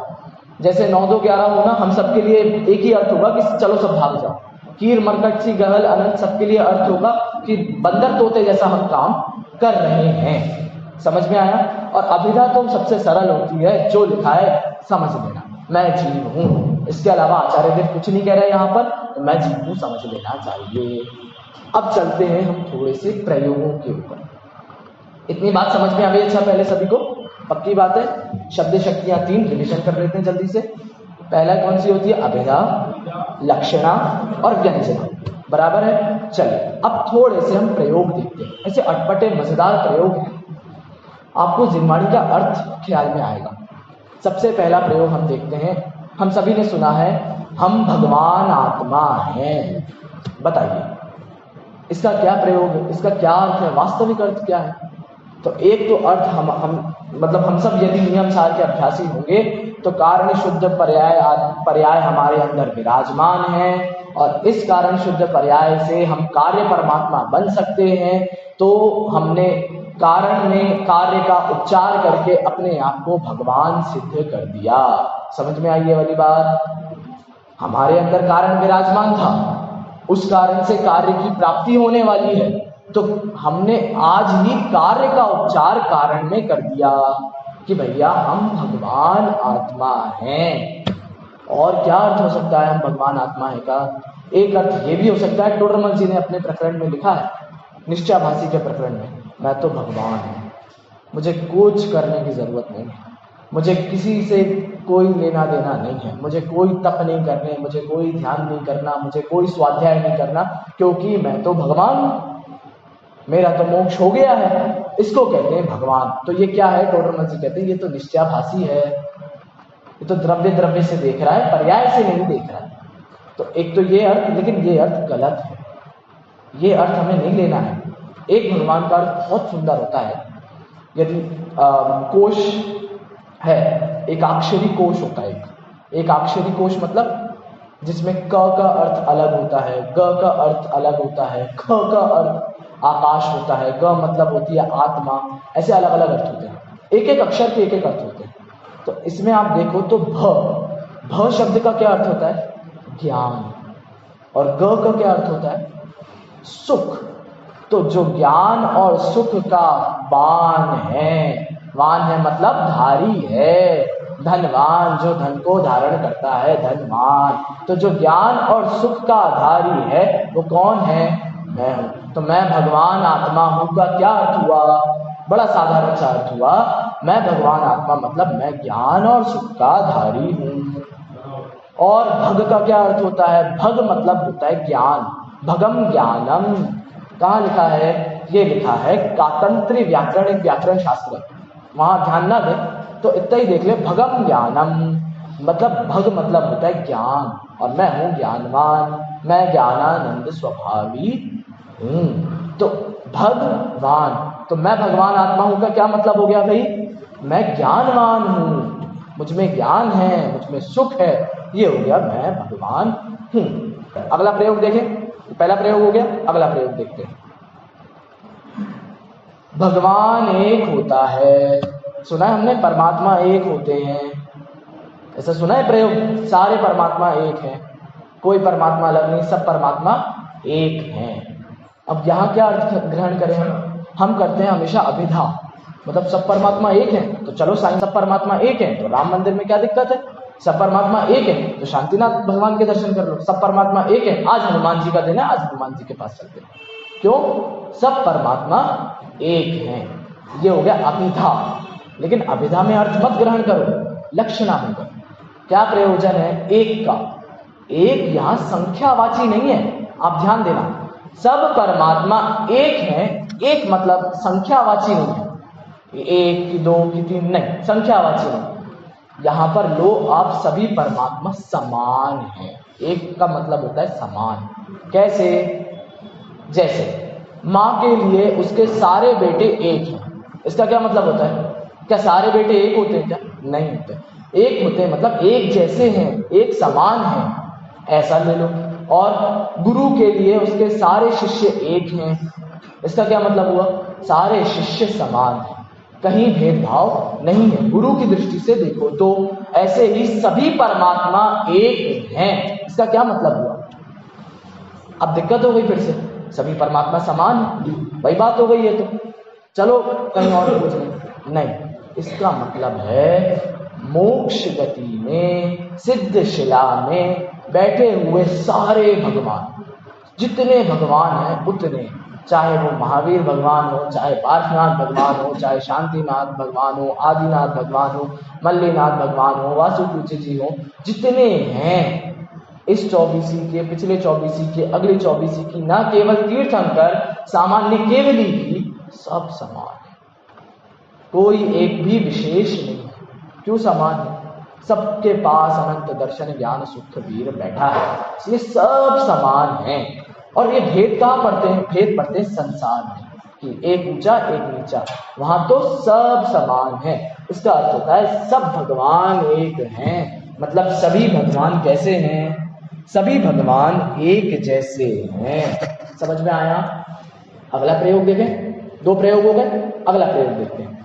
जैसे 9 2 11 होना, हम सबके लिए एक ही अर्थ होगा कि चलो सब भाग जाओ। कीर मरकट सी गहल अनंत, सबके लिए अर्थ होगा कि बंदर तोते जैसा हम काम कर रहे हैं। समझ में आया? और अभिधा तो सबसे सरल होती है, जो लिखा है समझ लेना, मैं जीव हूं। इसके अलावा आचार्य देव कुछ नहीं कह रहे यहां पर, तो मैं जीव हूं समझ लेना चाहिए। अब चलते हैं हम थोड़े से प्रयोगों के ऊपर। इतनी बात समझ में आ गई? अच्छा, पहले सभी को पक्की बात है। शब्द शक्तियां 3 रिविजन कर लेते हैं जल्दी से। पहला कौन सी होती है? अभिधा, लक्षणा और व्यंजना। बराबर है? चलिए अब थोड़े से हम प्रयोग देखते हैं। ऐसे अटपटे मजेदार प्रयोग हैं, आपको जिनवाणी का अर्थ ख्याल में आएगा। सबसे पहला प्रयोग हम देखते हैं। हम सभी ने सुना है हम भगवान आत्मा हैं। बताइए इसका क्या प्रयोग है, इसका क्या अर्थ है, वास्तविक अर्थ क्या है? तो एक तो अर्थ हम सब यदि नियम सार के अभ्यासी होंगे तो कारण शुद्ध पर्याय हमारे अंदर विराजमान है, और इस कारण शुद्ध पर्याय से हम कार्य परमात्मा बन सकते हैं। तो हमने कारण में कार्य का उच्चार करके अपने आप को भगवान सिद्ध कर दिया। समझ में आई ये वाली बात? हमारे अंदर कारण विराजमान था, उस कारण से कार्य की प्राप्ति होने वाली है, तो हमने आज ही कार्य का उपचार कारण में कर दिया कि भैया हम भगवान आत्मा हैं। और क्या अर्थ हो सकता है हम भगवान आत्मा है का? एक अर्थ ये भी हो सकता है, टोडरमल जी ने अपने प्रकरण में लिखा है, निश्चयाभासी के प्रकरण में, मैं तो भगवान हूं, मुझे कुछ करने की जरूरत नहीं है, मुझे किसी से कोई लेना देना नहीं है, मुझे कोई तप नहीं करने, मुझे कोई ध्यान नहीं करना, मुझे कोई स्वाध्याय नहीं करना, क्योंकि मैं तो भगवान हूं, मेरा तो मोक्ष हो गया है। इसको कहते हैं भगवान। तो ये क्या है? टोडरमल जी कहते हैं ये तो निश्चयाभासी है, ये तो द्रव्य से देख रहा है, पर्याय से नहीं देख रहा है। तो एक तो ये अर्थ, लेकिन ये अर्थ गलत है, ये अर्थ हमें नहीं लेना है। एक भगवान का अर्थ बहुत सुंदर होता है। यदि कोश है, एक अक्षरी कोश होता है, एक अक्षरी कोश मतलब जिसमें क का अर्थ अलग होता है, ग का अर्थ अलग होता है, ख का अर्थ आकाश होता है, ग मतलब होती है आत्मा। ऐसे अलग अलग अर्थ होते हैं, एक एक अक्षर के एक एक अर्थ होते हैं। तो इसमें आप देखो तो भ शब्द का क्या अर्थ होता है? ज्ञान। और ग का क्या अर्थ होता है? सुख। तो जो ज्ञान और सुख का वान है, वान है मतलब धारी है, धनवान, जो धन को धारण करता है, धनवान। तो जो ज्ञान और सुख का धारी है वो कौन है? मैं हूं। तो मैं भगवान आत्मा हूं का क्या अर्थ हुआ? बड़ा साधारण सा अर्थ हुआ। मैं भगवान आत्मा मतलब मैं ज्ञान और सुख का धारी हूं। और भग का क्या अर्थ होता है? भग मतलब होता है ज्ञान, भगम ज्ञानम। कहाँ लिखा है? ये लिखा है कातंत्री व्याकरण, एक व्याकरण शास्त्र है, वहां ध्यान ना दे तो इतना ही देख ले। भगम ज्ञानम मतलब भग मतलब होता है ज्ञान, और मैं हूं ज्ञानवान, मैं ज्ञानानंद स्वभावी हूं। तो भगवान, तो मैं भगवान आत्मा हूं का क्या मतलब हो गया भाई? मैं ज्ञानवान हूं, मुझ में ज्ञान है, मुझ में सुख है, ये हो गया मैं भगवान हूं। अगला प्रयोग देखें। पहला प्रयोग हो गया, अगला प्रयोग देखते हैं। भगवान एक होता है, सुना है हमने, परमात्मा एक होते हैं, ऐसा सुना है प्रयोग? सारे परमात्मा एक हैं, कोई परमात्मा अलग नहीं, सब परमात्मा एक हैं। अब यहाँ क्या अर्थ ग्रहण करें हम करते हैं हमेशा अभिधा, मतलब सब परमात्मा एक हैं तो चलो साईं सब परमात्मा एक हैं तो राम मंदिर में क्या दिक्कत है? सब परमात्मा एक है तो शांतिनाथ भगवान के दर्शन कर लो। सब परमात्मा एक है, आज हनुमान जी का दिन है, आज हनुमान जी के पास चलते हैं। क्यों? सब परमात्मा एक हैं। ये हो गया अभिधा। लेकिन अभिधा में अर्थ मत ग्रहण करो, लक्षणा में करो। क्या प्रयोजन है एक का? एक यहां संख्यावाची नहीं है, आप ध्यान देना। सब परमात्मा एक है, एक मतलब संख्यावाची नहीं है, एक की दो की तीन नहीं, संख्यावाची नहीं। यहां पर लो आप सभी परमात्मा समान है। एक का मतलब होता है समान। कैसे? जैसे मां के लिए उसके सारे बेटे एक हैं, इसका क्या मतलब होता है? क्या सारे बेटे एक होते हैं? क्या नहीं होते, एक होते हैं मतलब एक जैसे हैं, एक समान हैं, ऐसा ले लो। और गुरु के लिए उसके सारे शिष्य एक हैं, इसका क्या मतलब हुआ? सारे शिष्य समान हैं, कहीं भेदभाव नहीं है। गुरु की दृष्टि से देखो तो ऐसे ही सभी परमात्मा एक हैं, इसका क्या मतलब हुआ? अब दिक्कत हो गई फिर से, सभी परमात्मा समान है, वही बात हो गई है। तो चलो कहीं और पूछ लें। नहीं, इसका मतलब है मोक्ष गति में, सिद्ध शिला में बैठे हुए सारे भगवान, जितने भगवान हैं उतने, चाहे वो महावीर भगवान हो, चाहे पार्श्वनाथ भगवान हो, चाहे शांतिनाथ भगवान हो, आदिनाथ भगवान हो, मल्लीनाथ भगवान हो, वासुपूज्य जी हो, जितने हैं इस 24 के, पिछले 24 के, अगले 24 की, ना केवल तीर्थंकर, सामान्य केवली भी सब समान है, कोई एक भी विशेष नहीं है। क्यों समान है? सबके पास अनंत दर्शन ज्ञान सुख वीर बैठा है, इसलिए सब समान हैं। और ये भेद कहाँ पड़ते हैं? भेद पड़ते हैं संसार में, कि एक ऊंचा एक नीचा, वहां तो सब समान है। इसका अर्थ होता है सब भगवान एक हैं, मतलब सभी भगवान कैसे हैं? सभी भगवान एक जैसे हैं। समझ में आया? अगला प्रयोग देखें। दो प्रयोग हो गए, अगला प्रयोग देखते हैं।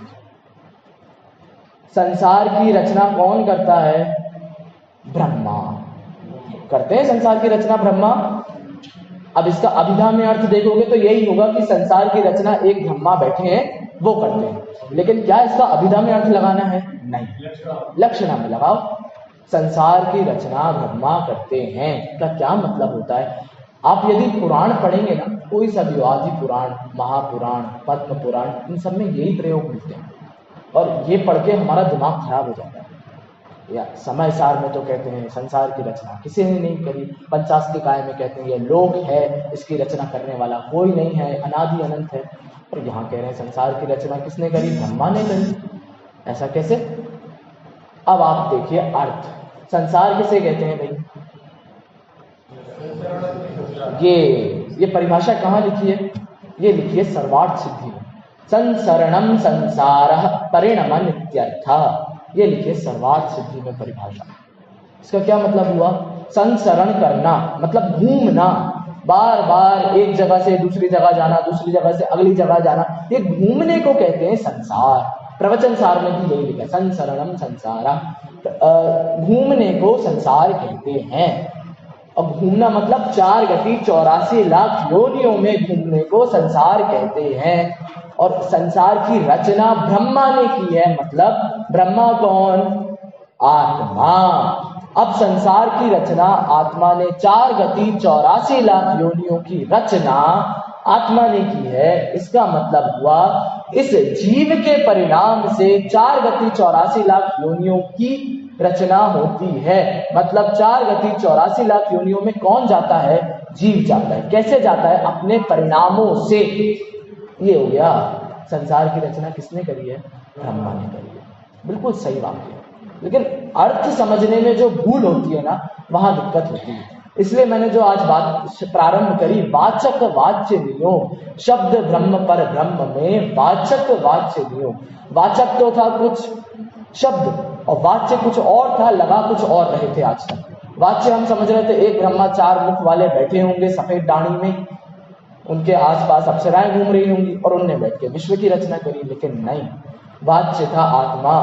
संसार की रचना कौन करता है? ब्रह्मा करते हैं संसार की रचना, ब्रह्मा। अब इसका अभिधा में अर्थ देखोगे तो यही होगा कि संसार की रचना एक ब्रह्मा बैठे हैं वो करते हैं। लेकिन क्या इसका अभिधा में अर्थ लगाना है? नहीं, लक्षणा में लगाओ। संसार की रचना ब्रह्मा करते हैं का क्या मतलब होता है? आप यदि पुराण पढ़ेंगे ना, कोई सा भी, आदि पुराण, महापुराण, पद्म पुराण, इन सब में यही प्रयोग मिलते हैं। और ये पढ़ के हमारा दिमाग खराब हो जाता है। या समय सार में तो कहते हैं संसार की रचना किसी ने नहीं करी, पंचास्तिकाय में कहते हैं ये लोक है, इसकी रचना करने वाला कोई नहीं है, अनादि अनंत है। और यहाँ कह रहे हैं संसार की रचना किसने करी? ब्रह्मा ने करी। ऐसा कैसे? अब आप देखिए अर्थ, संसार किसे कहते हैं भाई? ये परिभाषा कहाँ लिखी है? ये लिखी है सर्वार्थ सिद्धि में। संसरणम संसारः परिणमन इत्यर्थः, ये लिखिए सर्वार्थ सिद्धि में परिभाषा। इसका क्या मतलब हुआ? संसरण करना मतलब घूमना, बार बार एक जगह से दूसरी जगह जाना, दूसरी जगह से अगली जगह जाना, ये घूमने को कहते हैं संसार। प्रवचन सार में भी यही लिखा, संसरणम संसारा, घूमने को संसार कहते हैं। और घूमना मतलब 4 गति 84 लाख योनियों में घूमने को संसार कहते हैं। और संसार की रचना ब्रह्मा ने की है, मतलब ब्रह्मा कौन? आत्मा। अब संसार की रचना आत्मा ने 4 गति 84 लाख योनियों की रचना आत्मा ने की है। इसका मतलब हुआ इस जीव के परिणाम से 4 गति 84 लाख योनियों की रचना होती है। मतलब 4 गति 84 लाख योनियों में कौन जाता है? जीव जाता है। कैसे जाता है? अपने परिणामों से। ये हो गया संसार की रचना किसने करी है? ब्रह्मा ने करी है। बिल्कुल सही बात है, लेकिन अर्थ समझने में जो भूल होती है ना, वहां दिक्कत होती है। इसलिए मैंने जो आज बात प्रारंभ करी, वाचक वाच्य नियोग, शब्द ब्रह्म पर ब्रह्म में वाचक वाच्य नियोग। वाचक तो था कुछ शब्द और वाच्य कुछ और था, लगा कुछ और रहे थे आज तक। वाच्य हम समझ रहे थे एक ब्रह्मा 4 मुख वाले बैठे होंगे सफेद डाणी में, उनके आसपास अप्सराएं घूम रही होंगी और उनने बैठ के विश्व की रचना करी। लेकिन नहीं, वाच्य था आत्मा।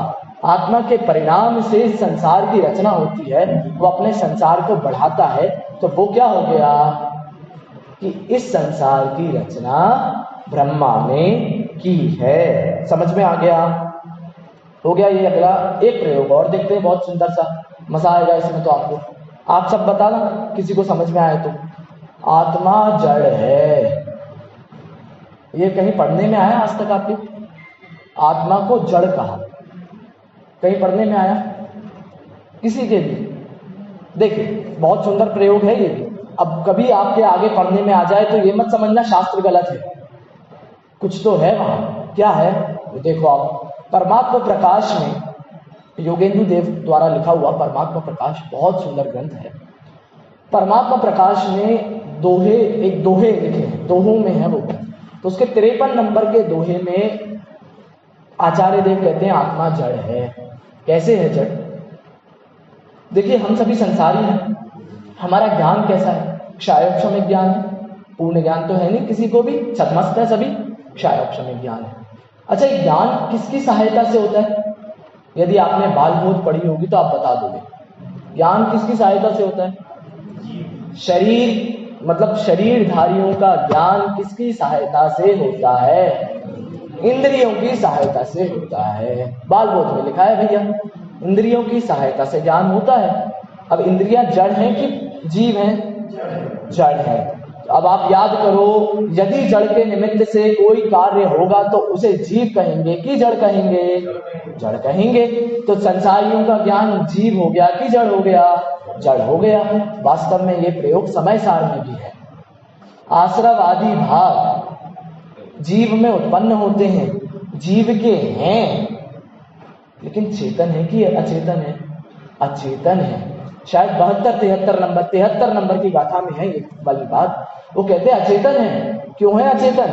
आत्मा के परिणाम से संसार की रचना होती है, वो अपने संसार को बढ़ाता है। तो वो क्या हो गया कि इस संसार की रचना ब्रह्मा ने की है। समझ में आ गया? हो गया ये। अगला एक प्रयोग और देखते हैं, बहुत सुंदर सा, मजा आएगा इसमें तो आपको। आप सब बताना किसी को समझ में आए तो। आत्मा जड़ है, ये कहीं पढ़ने में आया आज तक आपके? आत्मा को जड़ कहा, कहीं पढ़ने में आया किसी के भी? देखिए बहुत सुंदर प्रयोग है ये भी। अब कभी आपके आगे पढ़ने में आ जाए तो ये मत समझना शास्त्र गलत है, कुछ तो है वहां। क्या है? देखो आप, परमात्मा प्रकाश में योगेंदु देव द्वारा लिखा हुआ परमात्मा प्रकाश बहुत सुंदर ग्रंथ है। परमात्मा प्रकाश में दोहे, एक दोहे लिखे हैं, दोहों में है वो। तो उसके 53 नंबर के दोहे में आचार्य देव कहते हैं आत्मा जड़ है। कैसे है जड़? देखिए हम सभी संसारी हैं, हमारा ज्ञान कैसा है? क्षायोक्षमिक ज्ञान है, पूर्ण ज्ञान तो है नहीं किसी को भी, छद्मस्त है सभी, क्षायोक्षमिक ज्ञान है। अच्छा, ये ज्ञान किसकी सहायता से होता है? यदि आपने बाल बोध पढ़ी होगी तो आप बता दोगे। ज्ञान किसकी सहायता से होता है? शरीर, मतलब शरीरधारियों का ज्ञान किसकी सहायता से होता है? इंद्रियों की सहायता से होता है। बाल बोध में लिखा है भैया, इंद्रियों की सहायता से ज्ञान होता है। अब इंद्रियां जड़ हैं कि जीव हैं? जड़ है। अब आप याद करो, यदि जड़ के निमित्त से कोई कार्य होगा तो उसे जीव कहेंगे कि जड़ कहेंगे? जड़ कहेंगे। तो संसारियों का ज्ञान जीव हो गया कि जड़ हो गया? जड़ हो गया। वास्तव में ये प्रयोग समय सार में भी है। आश्रव आदि भाग जीव में उत्पन्न होते हैं, जीव के हैं, लेकिन चेतन है कि अचेतन है? अचेतन है। शायद 73 नंबर की गाथा में है ये वाली बात। वो कहते हैं अचेतन है। क्यों है अचेतन?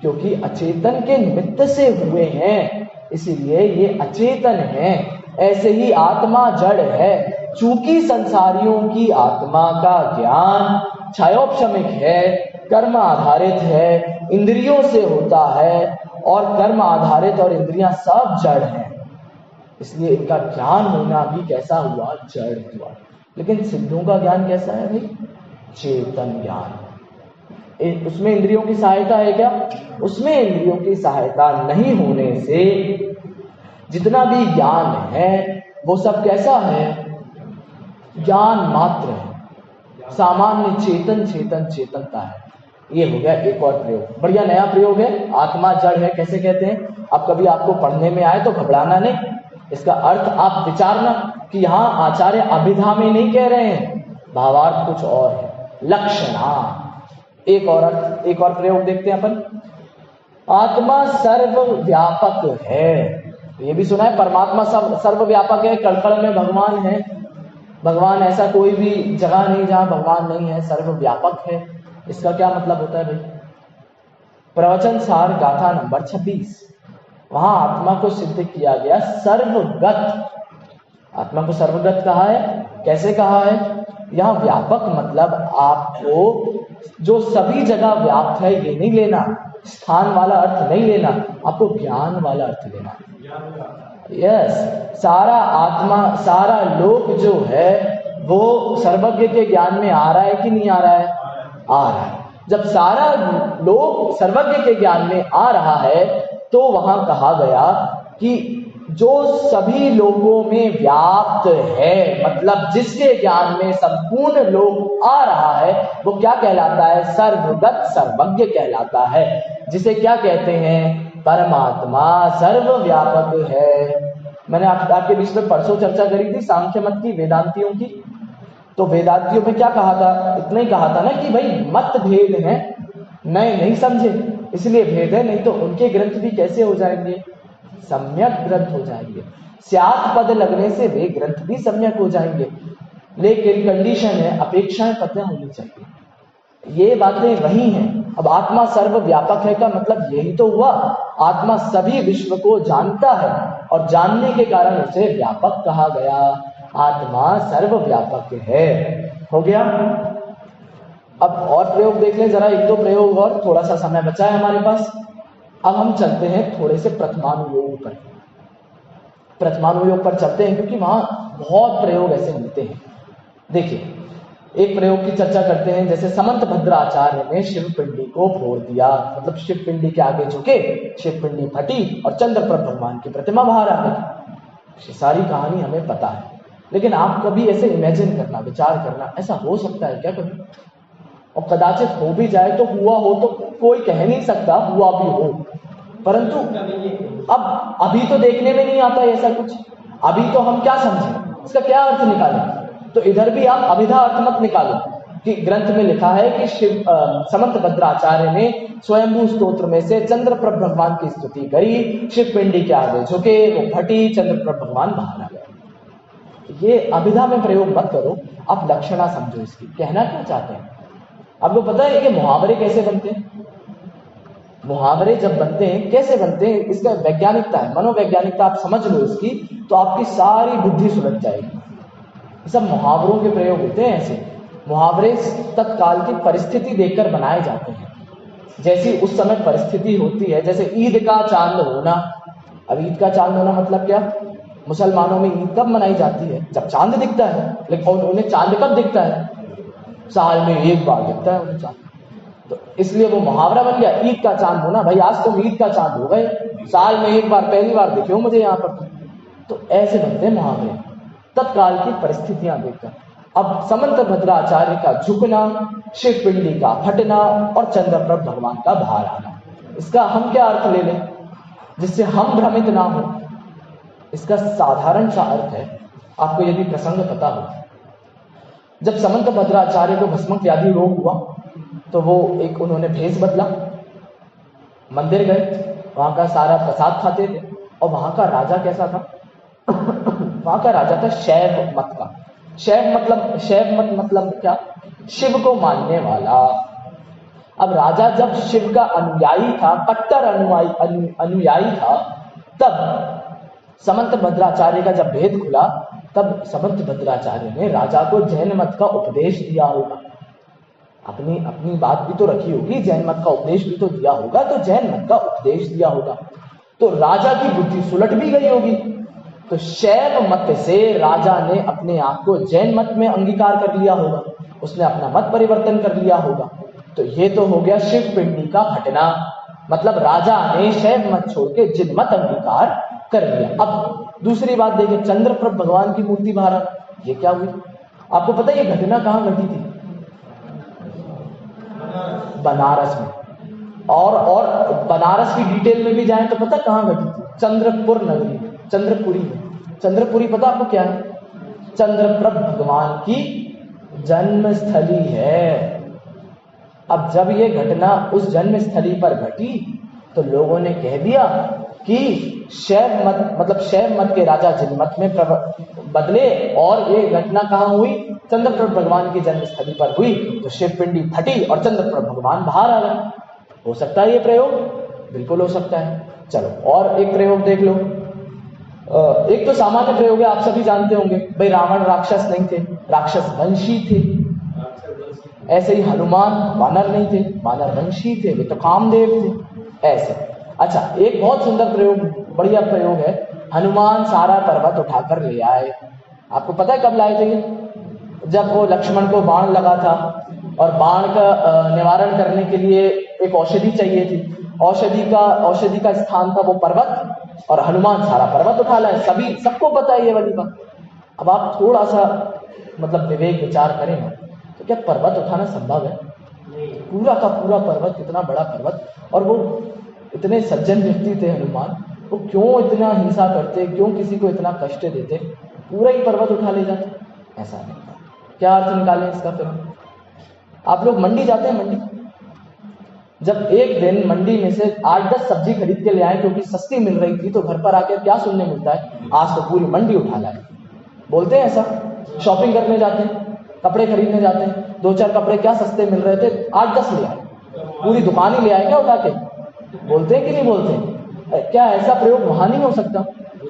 क्योंकि अचेतन के निमित्त से हुए हैं, इसीलिए ये अचेतन है। ऐसे ही आत्मा जड़ है। चूंकि संसारियों की आत्मा का ज्ञान क्षयोपशमिक है, कर्म आधारित है, इंद्रियों से होता है, और कर्म आधारित और इंद्रियां सब जड़ हैं, इसलिए इनका ज्ञान होना भी कैसा हुआ? जड़ हुआ। लेकिन सिद्धों का ज्ञान कैसा है भाई? चेतन ज्ञान। उसमें इंद्रियों की सहायता है क्या? उसमें इंद्रियों की सहायता नहीं होने से जितना भी ज्ञान है वो सब कैसा है? ज्ञान मात्र है, सामान्य चेतन चेतनता है। ये हो गया एक और प्रयोग, बढ़िया नया प्रयोग है। आत्मा जड़ है कैसे कहते हैं? अब कभी आपको पढ़ने में आए तो घबराना नहीं, इसका अर्थ आप विचारना कि यहाँ आचार्य अभिधा में नहीं कह रहे हैं, भावार्थ कुछ और है। लक्षणा, एक और प्रयोग देखते हैं अपन। आत्मा सर्वव्यापक है। ये भी सुना है परमात्मा सर्वव्यापक है, कड़कड़ में भगवान है। भगवान ऐसा कोई भी जगह नहीं जहां भगवान नहीं है, सर्वव्यापक है। इसका क्या मतलब होता है भाई? प्रवचन सार गाथा नंबर 26, वहां आत्मा को सिद्ध किया गया सर्वगत। आत्मा को सर्वगत कहा है। कैसे कहा है? यहाँ व्यापक मतलब आपको जो सभी जगह व्याप्त है ये नहीं लेना, स्थान वाला अर्थ नहीं लेना, आपको ज्ञान वाला अर्थ लेना। यस, सारा आत्मा, सारा लोक जो है वो सर्वज्ञ के ज्ञान में आ रहा है कि नहीं आ रहा है? आ रहा है। जब सारा लोक सर्वज्ञ के ज्ञान में आ रहा है तो वहां कहा गया कि जो सभी लोगों में व्याप्त है, मतलब जिसके ज्ञान में संपूर्ण लोक आ रहा है, वो क्या कहलाता है? सर्वगत सर्वज्ञ कहलाता है, जिसे क्या कहते हैं? परमात्मा सर्वव्यापक है। मैंने आपके बीच में परसों चर्चा करी थी सांख्य मत की, वेदांतियों की। तो वेदांतियों में क्या कहा था? इतना ही कहा था ना कि भाई मत भेद है, नए नहीं समझे इसलिए भेद है, नहीं तो उनके ग्रंथ भी कैसे हो जाएंगे? सम्यक ग्रंथ हो जाएंगे। स्यात् पद लगने से वे ग्रंथ भी सम्यक हो जाएंगे, लेकिन कंडीशन है अपेक्षाएं पता होनी चाहिए। ये बातें वही हैं। अब आत्मा सर्वव्यापक है का मतलब यही तो हुआ, आत्मा सभी विश्व को जानता है और जानने के कारण उसे व्यापक कहा गया। आत्मा सर्वव्यापक है। हो गया। अब और प्रयोग देख लें जरा, एक दो प्रयोग और, थोड़ा सा समय बचा है हमारे पास। अब हम चलते हैं थोड़े से प्रथमानुयोग पर। प्रथमानुयोग पर चलते हैं क्योंकि वहां बहुत प्रयोग ऐसे मिलते हैं। देखिए, एक प्रयोग की चर्चा करते हैं, जैसे समंत भद्राचार्य ने शिवपिंडी को फोड़ दिया, मतलब शिवपिंडी के आगे झुके, शिवपिंडी फटी और चंद्रप्रभ भगवान की प्रतिमा बाहर आ गई। सारी कहानी हमें पता है, लेकिन आप कभी ऐसे इमेजिन करना, विचार करना, ऐसा हो सकता है क्या कभी? और कदाचित हो भी जाए तो हुआ हो तो कोई कह नहीं सकता, हुआ भी हो, परंतु अब अभी तो देखने में नहीं आता ऐसा कुछ। अभी तो हम क्या समझें, इसका क्या अर्थ निकालें? तो इधर भी आप अभिधा अर्थ मत निकालो कि ग्रंथ में लिखा है कि समंत भद्राचार्य ने स्वयंभू स्तोत्र में से चंद्रप्रभ भगवान की स्तुति करी, शिवपिंडी के आगे झुके, वो फटी, चंद्रप्रभ भगवान बाहर आ गए। ये अभिधा में प्रयोग मत करो, आप लक्षणा समझो इसकी। कहना क्या चाहते हैं? आपको पता है कि मुहावरे कैसे बनते हैं? मुहावरे जब बनते हैं कैसे बनते हैं, इसका वैज्ञानिकता है, मनोवैज्ञानिकता आप समझ लो इसकी, तो आपकी सारी बुद्धि सुलझ जाएगी। सब मुहावरों के प्रयोग होते हैं ऐसे। मुहावरे तत्काल की परिस्थिति देखकर बनाए जाते हैं। जैसी उस समय परिस्थिति होती है, जैसे ईद का चांद होना। अब ईद का चांद होना मतलब क्या? मुसलमानों में ईद कब मनाई जाती है? जब चांद दिखता है। लेकिन उन्हें चांद कब दिखता है? साल में एक बार दिखता है उन्हें चांद। तो इसलिए वो मुहावरा बन गया, ईद का चांद होना। भाई आज तुम ईद का चांद हो गए, साल में एक बार, पहली बार दिखे हो मुझे यहाँ पर। तो ऐसे बनते हैं मुहावरे, तत्काल की परिस्थितियां देखकर। अब समंत भद्राचार्य का झुकना, शिवपिंडी का फटना और चंद्रप्रभ भगवान का बाहर आना, इसका हम क्या अर्थ ले लें जिससे हम भ्रमित ना हो? इसका साधारण सा अर्थ है, आपको यदि प्रसंग पता हो, जब समंत भद्राचार्य को भस्मक व्याधि रोग हुआ तो वो एक उन्होंने भेष बदला, मंदिर गए, वहां का सारा प्रसाद खाते थे। और वहां का राजा कैसा था? वहां का राजा था शैव मत का। शैव मत मतलब क्या? शिव को मानने वाला। अब राजा जब शिव का अनुयायी था, कट्टर अनुयायी था, तब समंत भद्राचार्य का जब भेद खुला, तब समंत भद्राचार्य ने राजा को जैन मत का उपदेश दिया होगा। अपनी बात भी तो रखी होगी, जैन मत का उपदेश भी तो दिया होगा, तो जैन मत का उपदेश दिया होगा। तो राजा की बुद्धि सुलट भी गई होगी। तो शैव मत से राजा ने अपने आप को जैन मत में अंगीकार कर लिया होगा, उसने अपना मत परिवर्तन कर लिया होगा। तो ये तो हो गया शिवपिंडी का फटना, मतलब राजा ने शैव मत छोड़ के जिन मत अंगीकार कर लिया। अब दूसरी बात देखिए, चंद्रप्रभ भगवान की मूर्ति बाहर आना, ये क्या हुई? आपको पता है ये घटना कहां घटी थी? बनारस में। और बनारस की डिटेल में भी जाए तो पता कहां घटी थी? चंद्रपुर नगरी में, चंद्रपुरी में। चंद्रपुरी पता आपको क्या है? चंद्रप्रभ भगवान की जन्मस्थली है। अब जब ये घटना उस जन्मस्थली पर घटी तो लोगों ने कह दिया कि शैव मत के राजा जिन मत में बदले, और ये घटना कहां हुई? चंद्रप्रभ भगवान की जन्मस्थली पर हुई। तो शिवपिंडी फटी और चंद्रप्रभ भगवान बाहर आ गए। हो सकता है ये प्रयोग? बिल्कुल हो सकता है। चलो और एक प्रयोग देख लो। एक तो सामान्य प्रयोग है, आप सभी जानते होंगे भाई, रावण राक्षस नहीं थे, राक्षस वंशी थे। ऐसे ही हनुमान वानर नहीं थे, वानर वंशी थे, वे तो कामदेव थे। ऐसे अच्छा, एक बहुत सुंदर प्रयोग, बढ़िया प्रयोग है, हनुमान सारा पर्वत उठाकर ले आए। आपको पता है कब लाए थे ये? जब वो लक्ष्मण को बाण लगा था और बाण का निवारण करने के लिए एक औषधि चाहिए थी, औषधि का स्थान था वो पर्वत, और हनुमान सारा पर्वत उठा लाए। सभी सबको पता है ये वाली बात। अब आप थोड़ा सा मतलब विवेक विचार करें ना, तो क्या पर्वत उठाना संभव है? पूरा का पूरा पर्वत, इतना बड़ा पर्वत, और वो इतने सज्जन व्यक्ति थे हनुमान, वो क्यों इतना हिंसा करते, क्यों किसी को इतना कष्ट देते, पूरा ही पर्वत उठा ले जाते? ऐसा नहीं था। क्या अर्थ निकालें इसका? फिर आप लोग मंडी जाते हैं, मंडी जब एक दिन मंडी में से 8-10 सब्जी खरीद के ले आए क्योंकि सस्ती मिल रही थी, तो घर पर आकर क्या सुनने मिलता है? आज तो पूरी मंडी उठा लाए। बोलते हैं ऐसा। शॉपिंग करने जाते हैं, कपड़े खरीदने जाते हैं, 2-4 कपड़े क्या सस्ते मिल रहे थे, 8-10 ले आए, पूरी दुकान ही ले आए क्या उठा के? बोलते हैं कि नहीं बोलते? क्या ऐसा प्रयोग वहां नहीं हो सकता?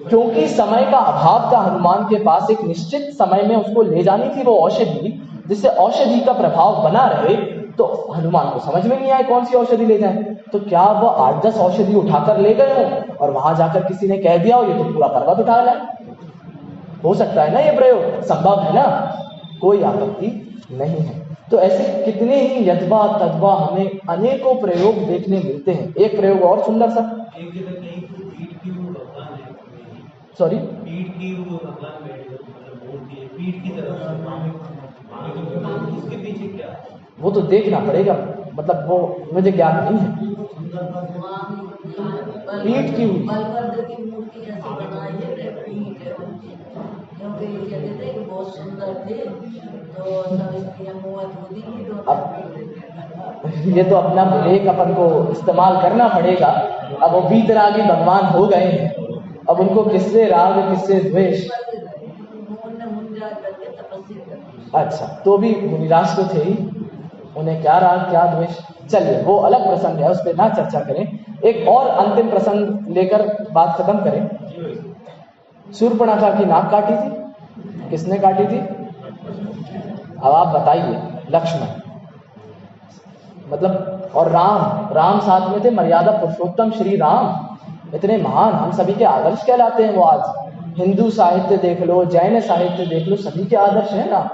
क्योंकि समय का अभाव था हनुमान के पास, एक निश्चित समय में उसको ले जानी थी वो औषधि, जिससे औषधि का प्रभाव बना रहे। तो हनुमान को समझ में नहीं आया कौन सी औषधि ले जाए, तो क्या वो 8-10 औषधि उठाकर ले गए हो और वहां जाकर किसी ने कह दिया हो ये तो पूरा पर्वत उठा लाए? हो सकता है ना ये प्रयोग? संभव है ना, कोई आपत्ति नहीं है। तो ऐसे कितने ही यद्वा तद्वा हमें अनेकों प्रयोग देखने मिलते हैं। एक प्रयोग और सुंदर सा, सॉरी पीठ की उसके पीछे क्या, वो तो देखना पड़ेगा, मतलब वो मुझे ज्ञान नहीं है। पीठ की बहुत सुंदर थे, अब ये तो अपना विवेक अपन को इस्तेमाल करना पड़ेगा। अब वो वीतरागी भगवान हो गए हैं, अब उनको किससे राग किससे द्वेष? अच्छा, तो भी मुनिराज तो थे ही, उन्हें क्या राग क्या द्वेष? चलिए वो अलग प्रसंग है, उस पर ना चर्चा करें। एक और अंतिम प्रसंग लेकर बात खत्म करें। शूर्पणखा की नाक काटी थी, किसने काटी थी? अब आप बताइए। लक्ष्मण, मतलब, और राम साथ में थे, मर्यादा पुरुषोत्तम श्री राम, इतने महान, हम सभी के आदर्श कहलाते हैं वो। आज हिंदू साहित्य देख लो, जैन साहित्य देख लो, सभी के आदर्श है ना।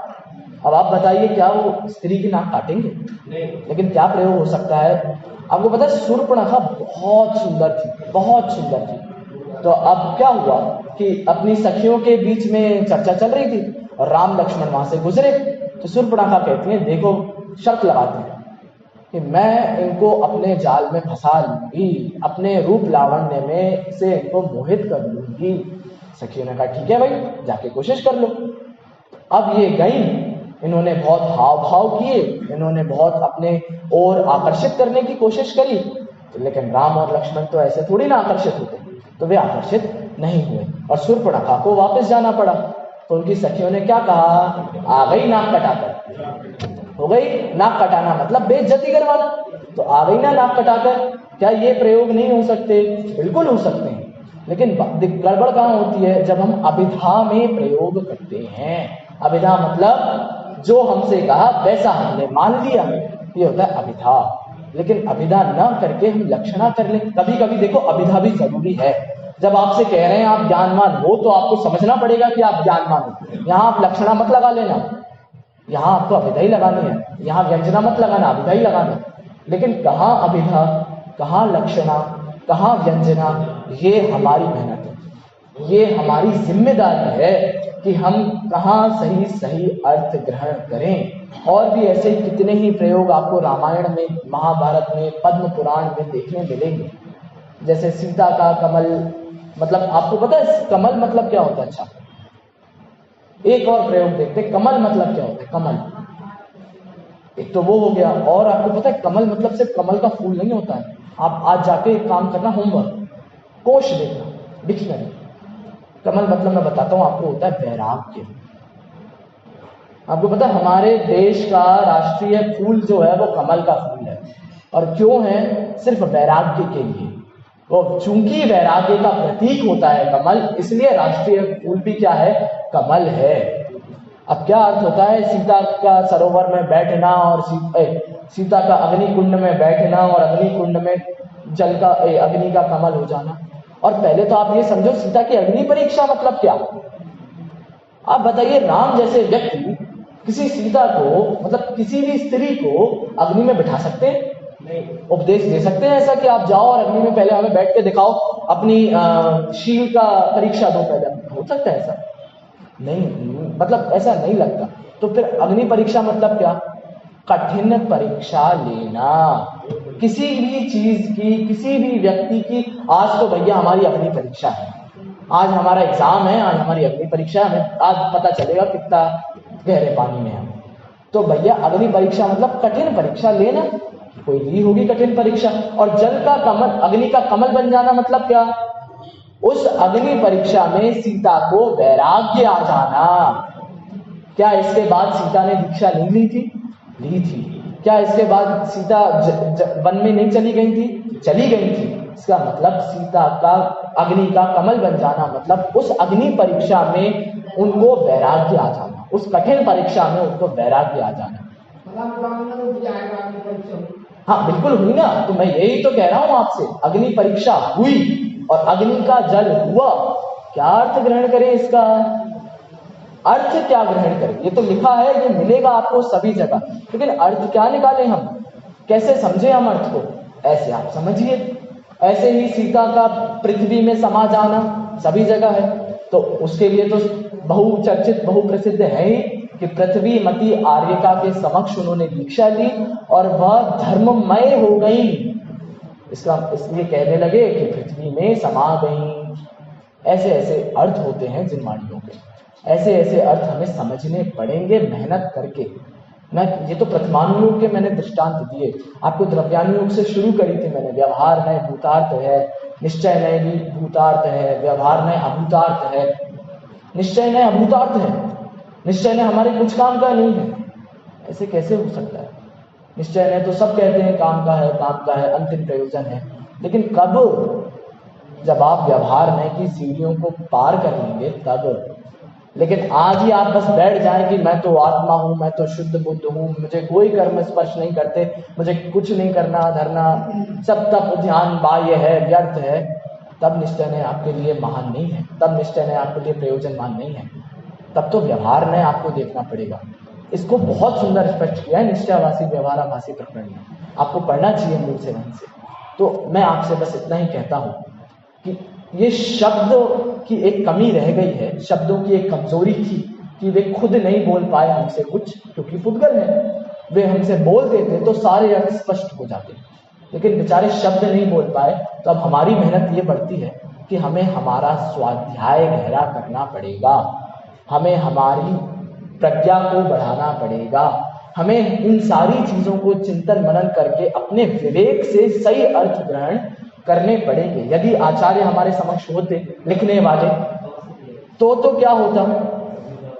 अब आप बताइए क्या वो स्त्री की नाक काटेंगे? नहीं। लेकिन क्या प्रयोग हो सकता है? आपको पता है शूर्पणखा बहुत सुंदर थी, बहुत सुंदर थी। तो अब क्या हुआ कि अपनी सखियों के बीच में चर्चा चल रही थी और राम लक्ष्मण वहां से गुजरे, तो शूर्पणखा कहती है देखो, शर्त लगाते हैं कि मैं इनको अपने जाल में फंसा लूंगी, अपने रूप लावण्य में से इनको मोहित कर लूंगी। सखियों ने कहा ठीक है भाई, जाके कोशिश कर लो। अब ये गई, इन्होंने बहुत हाव भाव किए, इन्होंने बहुत अपने ओर आकर्षित करने की कोशिश करी, लेकिन राम और लक्ष्मण तो ऐसे थोड़ी ना आकर्षित होते, तो वे आकर्षित नहीं हुए और शूर्पणखा को वापस जाना पड़ा। तो उनकी सखियों ने क्या कहा? आ गई नाक कटाकर। हो गई नाक कटाना मतलब बेइज्जती करवाना, तो आ गई ना नाक कटाकर। क्या ये प्रयोग नहीं हो सकते? बिल्कुल हो सकते हैं, लेकिन गड़बड़ कहाँ होती है? जब हम अभिधा में प्रयोग करते हैं। अभिधा मतलब जो हमसे कहा वैसा हमने मान लिया, ये होता है अभिधा। लेकिन अभिधा न करके हम लक्षणा कर लें। कभी कभी देखो अभिधा भी जरूरी है। जब आपसे कह रहे हैं आप ज्ञानवान हो, तो आपको समझना पड़ेगा कि आप ज्ञानवान हो। यहाँ आप लक्षणा मत लगा लेना, यहाँ आपको अभिधा ही लगानी है, यहाँ व्यंजना मत लगाना, अभिधा ही लगाना। लेकिन कहाँ अभिधा, कहाँ लक्षणा, कहाँ व्यंजना, ये हमारी मेहनत है, ये हमारी जिम्मेदारी है कि हम कहाँ सही सही अर्थ ग्रहण करें। और भी ऐसे कितने ही प्रयोग आपको रामायण में, महाभारत में, पद्म पुराण में देखने मिलेंगे। जैसे सीता का कमल, मतलब आपको पता है कमल मतलब क्या होता है? अच्छा, एक और प्रयोग देखते, कमल मतलब क्या होता है? कमल एक तो वो हो गया, और आपको पता है कमल मतलब सिर्फ कमल का फूल नहीं होता है। आप आज जाके एक काम करना, होमवर्क, कोश देखना, डिक्शनरी। कमल मतलब मैं बताता हूं आपको, होता है वैराग्य। आपको पता है हमारे देश का राष्ट्रीय फूल जो है वो कमल का फूल है, और क्यों है? सिर्फ वैराग्य के लिए। वो चूंकि वैराग्य का प्रतीक होता है कमल, इसलिए राष्ट्रीय फूल भी क्या है, कमल है। अब क्या अर्थ होता है सीता का सरोवर में बैठना और सीता का अग्नि कुंड में बैठना और अग्नि कुंड में जल का अग्नि का कमल हो जाना। और पहले तो आप ये समझो सीता की अग्नि परीक्षा मतलब क्या। आप बताइए, राम जैसे व्यक्ति किसी सीता को, मतलब किसी भी स्त्री को अग्नि में बिठा सकते हैं? नहीं। उपदेश दे सकते हैं ऐसा कि आप जाओ और अग्नि में पहले हमें बैठ के दिखाओ, अपनी शील का परीक्षा दो पहले? हो सकता है ऐसा? नहीं, मतलब ऐसा नहीं लगता। तो फिर अग्नि परीक्षा मतलब क्या? कठिन परीक्षा लेना किसी भी चीज की, किसी भी व्यक्ति की। आज तो भैया हमारी अग्नि परीक्षा है, आज हमारा एग्जाम है, आज हमारी अग्नि परीक्षा है, आज पता चलेगा कितना गहरे पानी में हम। तो भैया अग्नि परीक्षा मतलब कठिन परीक्षा लेना, कोई ली होगी कठिन परीक्षा। और जल का कमल, अग्नि का कमल बन जाना मतलब क्या? उस अग्नि परीक्षा में सीता को वैराग्य आ जाना। क्या इसके बाद सीता ने दीक्षा नहीं ली थी? ली थी। क्या इसके बाद सीता वन में नहीं चली गई थी? चली गई थी। इसका मतलब सीता का अग्नि का कमल बन जाना मतलब उस अग्नि परीक्षा में उनको वैराग्य आ जाना, उस कठिन परीक्षा में उनको वैराग्य आ जाना। हाँ बिल्कुल हुई ना, तो मैं यही तो कह रहा हूं आपसे, अग्नि परीक्षा हुई और अग्नि का जल हुआ। क्या अर्थ ग्रहण करें इसका? अर्थ क्या ग्रहण करें? ये तो लिखा है, ये मिलेगा आपको सभी जगह, लेकिन अर्थ क्या निकालें हम? कैसे समझे हम अर्थ को? ऐसे आप समझिए। ऐसे ही सीता का पृथ्वी में समा जाना सभी जगह है, तो उसके लिए तो बहुचर्चित बहुप्रसिद्ध है ही कि पृथ्वीमती आर्यका के समक्ष उन्होंने दीक्षा ली और वह धर्ममय हो गई। इसका इसलिए कहने लगे कि पृथ्वी में समा गई। ऐसे ऐसे अर्थ होते हैं जिन वाणियों के, ऐसे ऐसे अर्थ हमें समझने पड़ेंगे मेहनत करके। मैं ये तो प्रथमानुयोग के मैंने दृष्टांत दिए, आपको द्रव्यानुयोग से शुरू करी थी मैंने। व्यवहार नय भूतार्थ है, निश्चय नय भी भूतार्थ है, व्यवहार नय अभूतार्थ है, निश्चय नय अभूतार्थ है। निश्चय नय हमारे कुछ काम का नहीं है, ऐसे कैसे हो सकता है? निश्चय नय तो सब कहते हैं काम का है, काम का है, अंतिम प्रयोजन है, लेकिन कब? जब आप व्यवहार नय की सीढ़ियों को पार कर लेंगे तब। लेकिन आज ही आप बस बैठ जाएं कि मैं तो आत्मा हूं, मैं तो शुद्ध बुद्ध हूं, मुझे कोई कर्म स्पर्श नहीं करते, मुझे कुछ नहीं करना धरना, सब तब ध्यान बाह्य है, व्यर्थ है, तब निश्चय नय आपके लिए महान नहीं है, तब निश्चय नय आपके लिए प्रयोजनवान नहीं है। तब तो व्यवहार नय आपको देखना पड़ेगा। इसको बहुत सुंदर स्पष्ट किया है निश्चयाभासी व्यवहाराभासी प्रकरण में, आपको पढ़ना चाहिए मूल से ढंग से। तो मैं आपसे बस इतना ही कहता हूं कि ये शब्द की एक कमी रह गई है, शब्दों की एक कमजोरी थी कि वे खुद नहीं बोल पाए हमसे कुछ, क्योंकि पुद्गल है। वे हमसे बोल देते तो सारे अर्थ स्पष्ट हो जाते, लेकिन बेचारे शब्द नहीं बोल पाए। तो अब हमारी मेहनत ये बढ़ती है कि हमें हमारा स्वाध्याय गहरा करना पड़ेगा, हमें हमारी प्रज्ञा को बढ़ाना पड़ेगा, हमें इन सारी चीजों को चिंतन मनन करके अपने विवेक से सही अर्थ ग्रहण करने पड़ेंगे। यदि आचार्य हमारे समक्ष होते लिखने वाले तो क्या होता?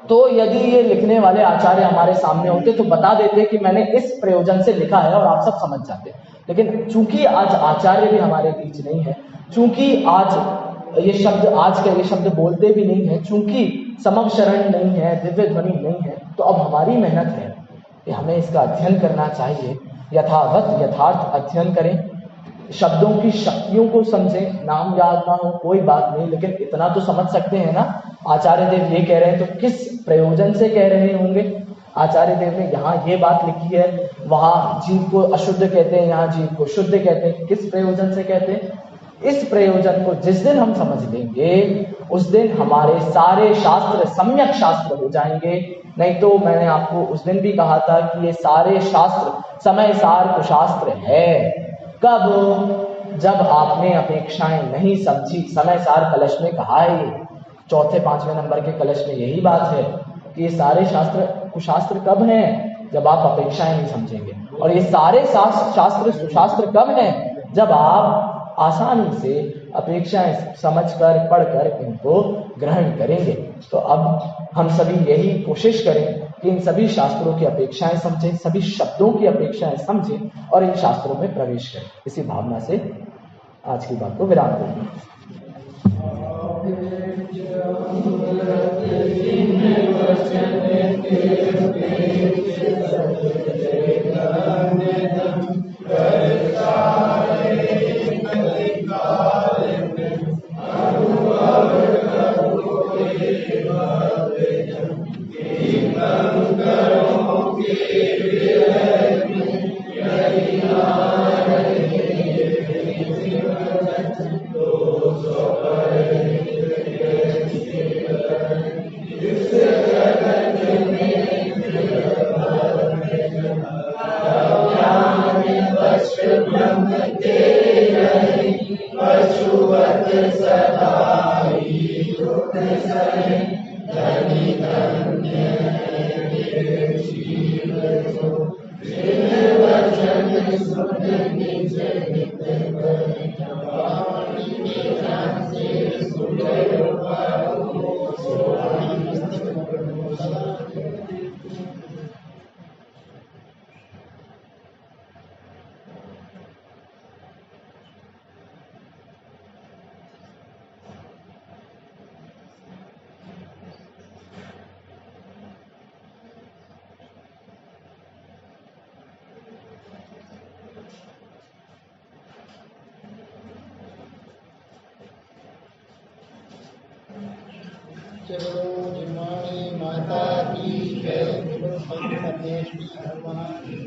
तो यदि ये लिखने वाले आचार्य हमारे सामने होते तो बता देते कि मैंने इस प्रयोजन से लिखा है और आप सब समझ जाते। लेकिन चूंकि आज आचार्य भी हमारे बीच नहीं है, चूंकि आज ये शब्द बोलते भी नहीं है, चूंकि समक्ष शरण नहीं है, दिव्य ध्वनि नहीं है, तो अब हमारी मेहनत है कि हमें इसका अध्ययन करना चाहिए। यथावत यथार्थ अध्ययन करें, शब्दों की शक्तियों को समझें। नाम याद ना हो कोई बात नहीं, लेकिन इतना तो समझ सकते हैं ना, आचार्य देव ये कह रहे हैं तो किस प्रयोजन से कह रहे होंगे। आचार्य देव ने यहाँ ये बात लिखी है, वहां जीव को अशुद्ध कहते हैं, यहाँ जीव को शुद्ध कहते हैं, किस प्रयोजन से कहते हैं? इस प्रयोजन को जिस दिन हम समझ लेंगे उस दिन हमारे सारे शास्त्र सम्यक शास्त्र हो जाएंगे। नहीं तो मैंने आपको उस दिन भी कहा था कि ये सारे शास्त्र समय सार कुशास्त्र है। कब? जब आपने अपेक्षाएं नहीं समझी। समय सार कलश में कहा है, ये चौथे पांचवें नंबर के कलश में यही बात है कि ये सारे शास्त्र कुशास्त्र कब हैं? जब आप अपेक्षाएं नहीं समझेंगे। और ये सारे शास्त्र सुशास्त्र कब हैं? जब आप आसानी से अपेक्षाएं समझकर पढ़कर इनको ग्रहण करेंगे। तो अब हम सभी यही कोशिश करें कि इन सभी शास्त्रों की अपेक्षाएं समझें, सभी शब्दों की अपेक्षाएं समझें और इन शास्त्रों में प्रवेश करें। इसी भावना से आज की बात को विराम देंगे।
चलो जिमानी माता की जय, बोलो सत्येश्वरी भगवान की।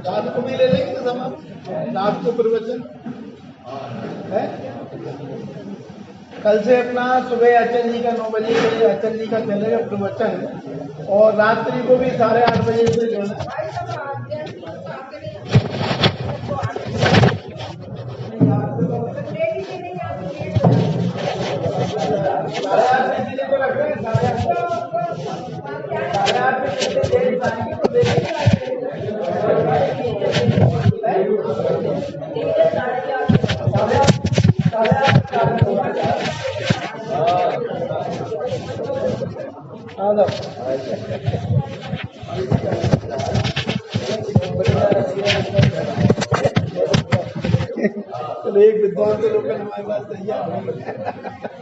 रात को भी ले लेंगे तो समा, रात को प्रवचन है। कल से अपना सुबह अचल जी का 9 बजे से अचल जी का चलेगा प्रवचन, और रात्रि को भी 8:30 बजे से जो है एक विद्वान के लोग हमारे पास तैयार